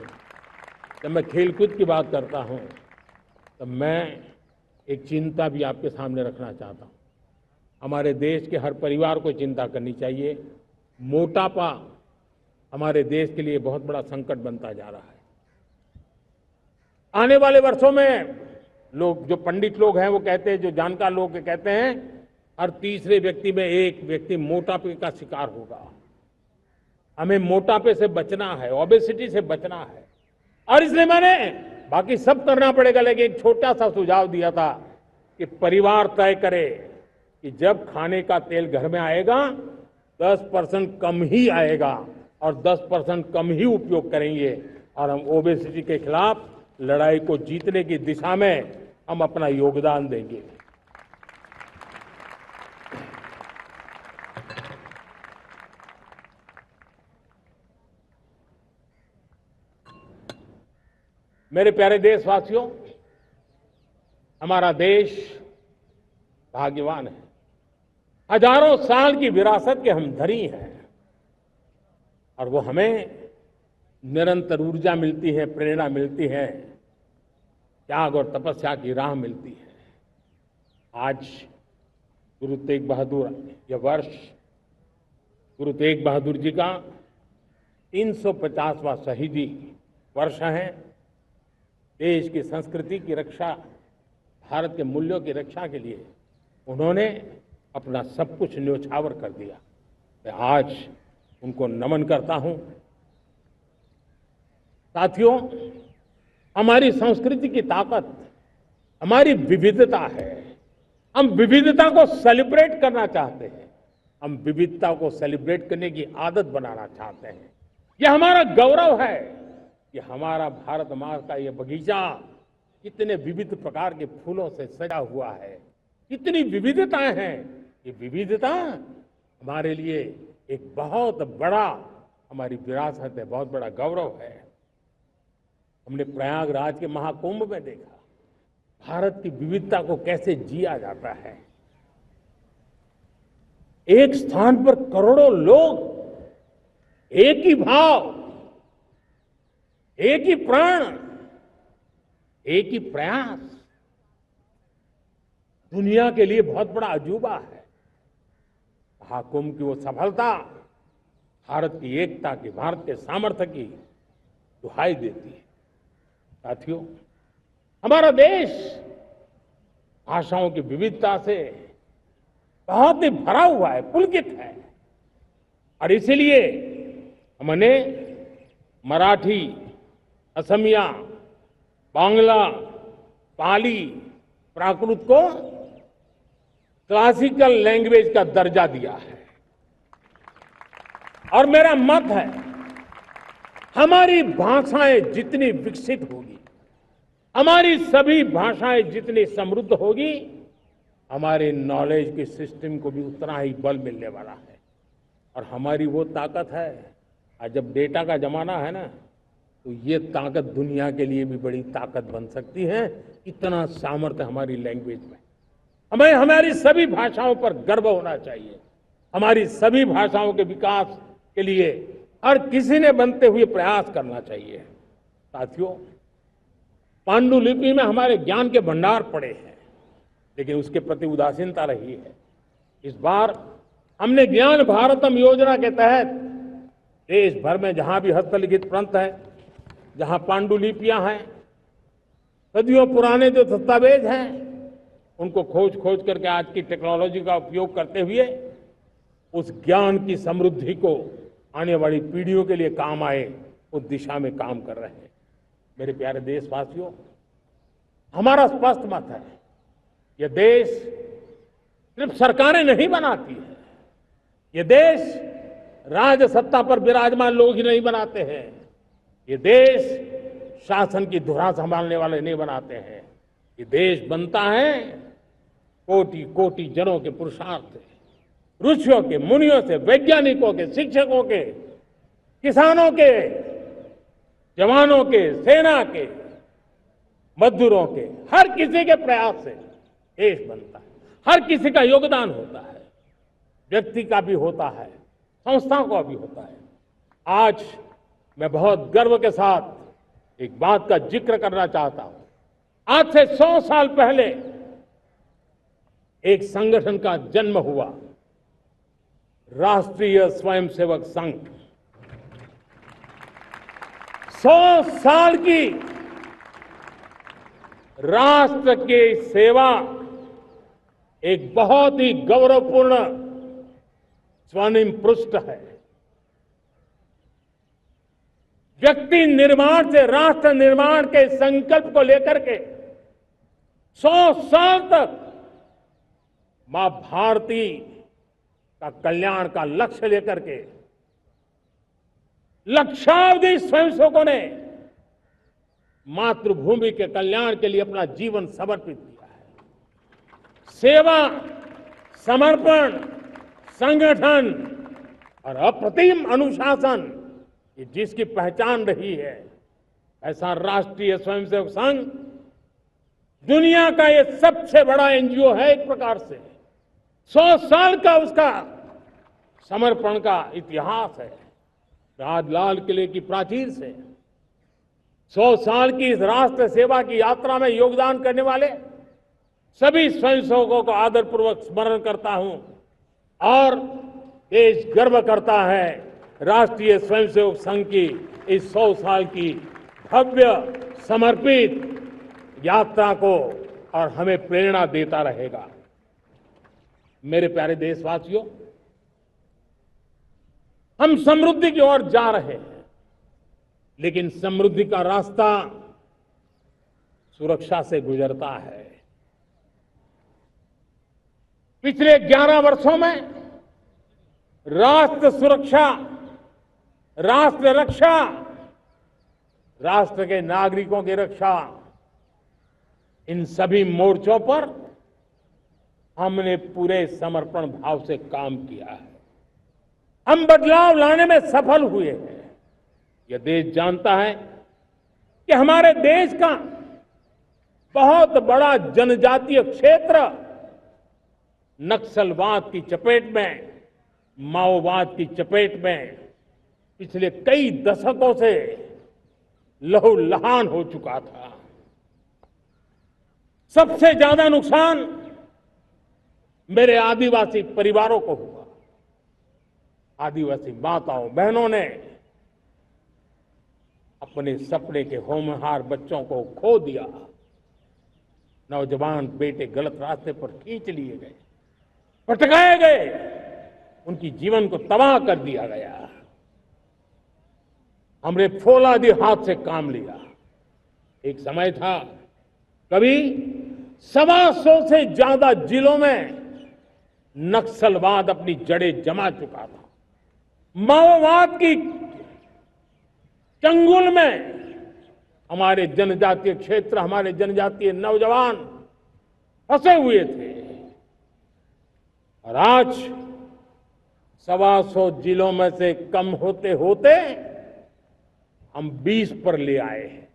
जब मैं खेलकूद की बात करता हूं, तो मैं एक चिंता भी आपके सामने रखना चाहता हूं। हमारे देश के हर परिवार को चिंता करनी चाहिए। मोटापा हमारे देश के लिए बहुत बड़ा संकट बनता जा रहा है। आने वाले वर्षों में लोग, जो पंडित लोग हैं वो कहते हैं, जो जानकार लोग कहते हैं, हर तीसरे व्यक्ति में एक व्यक्ति मोटापे का शिकार होगा। हमें मोटापे से बचना है, ओबेसिटी से बचना है। और इसलिए मैंने बाकी सब करना पड़ेगा, लेकिन एक छोटा सा सुझाव दिया था कि परिवार तय करे कि जब खाने का तेल घर में आएगा 10% कम ही आएगा और 10% कम ही उपयोग करेंगे, और हम ओबेसिटी के खिलाफ लड़ाई को जीतने की दिशा में हम अपना योगदान देंगे। मेरे प्यारे देशवासियों, हमारा देश भाग्यवान है। हजारों साल की विरासत के हम धनी हैं, और वो हमें निरंतर ऊर्जा मिलती है, प्रेरणा मिलती है, त्याग और तपस्या की राह मिलती है। आज गुरु तेग बहादुर, यह वर्ष गुरु तेग बहादुर जी का 350वां शहीदी वर्ष है। देश की संस्कृति की रक्षा, भारत के मूल्यों की रक्षा के लिए उन्होंने अपना सब कुछ न्योछावर कर दिया। मैं आज उनको नमन करता हूं। साथियों, हमारी संस्कृति की ताकत हमारी विविधता है। हम विविधता को सेलिब्रेट करना चाहते हैं। हम विविधता को सेलिब्रेट करने की आदत बनाना चाहते हैं। यह हमारा गौरव है कि हमारा भारत माँ का ये बगीचा कितने विविध प्रकार के फूलों से सजा हुआ है, कितनी विविधताएं हैं। ये विविधता हमारे लिए एक बहुत बड़ा, हमारी विरासत है, बहुत बड़ा गौरव है। हमने प्रयागराज के महाकुंभ में देखा भारत की विविधता को कैसे जिया जाता है। एक स्थान पर करोड़ों लोग, एक ही भाव, एक ही प्राण, एक ही प्रयास, दुनिया के लिए बहुत बड़ा अजूबा है। महाकुंभ की वो सफलता भारत की एकता की, भारत के सामर्थ्य की दुहाई देती है। साथियों, हमारा देश भाषाओं की विविधता से बहुत ही भरा हुआ है, पुलकित है। और इसीलिए हमने मराठी, असमिया, बांग्ला, पाली, प्राकृत को क्लासिकल लैंग्वेज का दर्जा दिया है। और मेरा मत है हमारी भाषाएं जितनी विकसित होगी, हमारी सभी भाषाएं जितनी समृद्ध होगी, हमारे नॉलेज के सिस्टम को भी उतना ही बल मिलने वाला है। और हमारी वो ताकत है, और जब डेटा का जमाना है ना, तो ये ताकत दुनिया के लिए भी बड़ी ताकत बन सकती है। इतना सामर्थ्य हमारी लैंग्वेज में। हमें हमारी सभी भाषाओं पर गर्व होना चाहिए। हमारी सभी भाषाओं के विकास के लिए हर किसी ने बनते हुए प्रयास करना चाहिए। साथियों, पांडुलिपि में हमारे ज्ञान के भंडार पड़े हैं, लेकिन उसके प्रति उदासीनता रही है। इस बार हमने ज्ञान भारतम योजना के तहत देश भर में जहां भी हस्तलिखित ग्रंथ है, जहां पांडुलिपियां हैं, सदियों पुराने जो दस्तावेज हैं, उनको खोज खोज करके आज की टेक्नोलॉजी का उपयोग करते हुए उस ज्ञान की समृद्धि को आने वाली पीढ़ियों के लिए काम आए, उस दिशा में काम कर रहे हैं। मेरे प्यारे देशवासियों, हमारा स्पष्ट मत है, यह देश सिर्फ सरकारें नहीं बनाती है, ये देश राज सत्ता पर विराजमान लोग ही नहीं बनाते हैं, ये देश शासन की धुरा संभालने वाले नहीं बनाते हैं। ये देश बनता है कोटि कोटि जनों के पुरुषार्थ से, ऋषियों के, मुनियों से, वैज्ञानिकों के, शिक्षकों के, किसानों के, जवानों के, सेना के, मजदूरों के, हर किसी के प्रयास से देश बनता है। हर किसी का योगदान होता है, व्यक्ति का भी होता है, संस्थाओं का भी होता है। आज मैं बहुत गर्व के साथ एक बात का जिक्र करना चाहता हूं। आज से 100 साल पहले एक संगठन का जन्म हुआ, राष्ट्रीय स्वयंसेवक संघ। 100 साल की राष्ट्र की सेवा एक बहुत ही गौरवपूर्ण स्वर्णिम पृष्ठ है। व्यक्ति निर्माण से राष्ट्र निर्माण के संकल्प को लेकर के 100 साल तक मां भारती का कल्याण का लक्ष्य लेकर के लक्षावधि स्वयंसेवकों ने मातृभूमि के कल्याण के लिए अपना जीवन समर्पित किया है। सेवा, समर्पण, संगठन और अप्रतिम अनुशासन, ये जिसकी पहचान रही है, ऐसा राष्ट्रीय स्वयंसेवक संघ दुनिया का ये सबसे बड़ा एनजीओ है। एक प्रकार से 100 साल का उसका समर्पण का इतिहास है। आज लाल किले की प्राचीर से 100 साल की इस राष्ट्र सेवा की यात्रा में योगदान करने वाले सभी स्वयंसेवकों को आदरपूर्वक स्मरण करता हूं और देश गर्व करता है राष्ट्रीय स्वयंसेवक संघ की इस 100 साल की भव्य समर्पित यात्रा को, और हमें प्रेरणा देता रहेगा। मेरे प्यारे देशवासियों, हम समृद्धि की ओर जा रहे हैं, लेकिन समृद्धि का रास्ता सुरक्षा से गुजरता है। पिछले 11 वर्षों में राष्ट्र सुरक्षा, राष्ट्र रक्षा, राष्ट्र के नागरिकों की रक्षा, इन सभी मोर्चों पर हमने पूरे समर्पण भाव से काम किया है। हम बदलाव लाने में सफल हुए हैं। यह देश जानता है कि हमारे देश का बहुत बड़ा जनजातीय क्षेत्र नक्सलवाद की चपेट में, माओवाद की चपेट में पिछले कई दशकों से लहूलुहान हो चुका था। सबसे ज्यादा नुकसान मेरे आदिवासी परिवारों को हुआ। आदिवासी माताओं बहनों ने अपने सपने के होनहार बच्चों को खो दिया। नौजवान बेटे गलत रास्ते पर खींच लिए गए, भटकाए गए, उनकी जीवन को तबाह कर दिया गया। हमने फौलादी हाथ से काम लिया। एक समय था, कभी 125 से ज्यादा जिलों में नक्सलवाद अपनी जड़ें जमा चुका था। माओवाद की चंगुल में हमारे जनजातीय क्षेत्र, हमारे जनजातीय नौजवान फंसे हुए थे और आज 125 जिलों में से कम होते होते हम 20 पर ले आए हैं।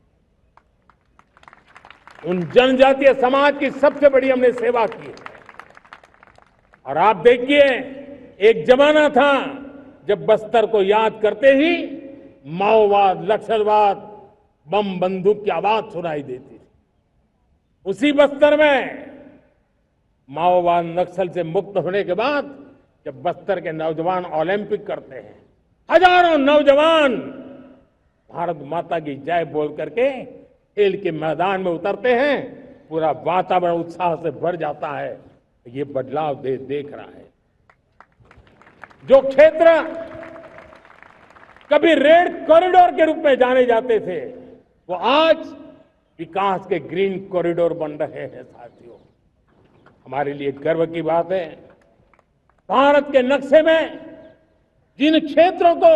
उन जनजातीय समाज की सबसे बड़ी हमने सेवा की है। और आप देखिए, एक जमाना था जब बस्तर को याद करते ही माओवाद, नक्सलवाद, बम बंदूक की आवाज सुनाई देती थी। उसी बस्तर में माओवाद नक्सल से मुक्त होने के बाद जब बस्तर के नौजवान ओलंपिक करते हैं, हजारों नौजवान भारत माता की जय बोल करके खेल के मैदान में उतरते हैं, पूरा वातावरण उत्साह से भर जाता है। ये बदलाव देश देख रहा है। जो क्षेत्र कभी रेड कॉरिडोर के रूप में जाने जाते थे, वो आज विकास के ग्रीन कॉरिडोर बन रहे हैं। साथियों, हमारे लिए गर्व की बात है, भारत के नक्शे में जिन क्षेत्रों को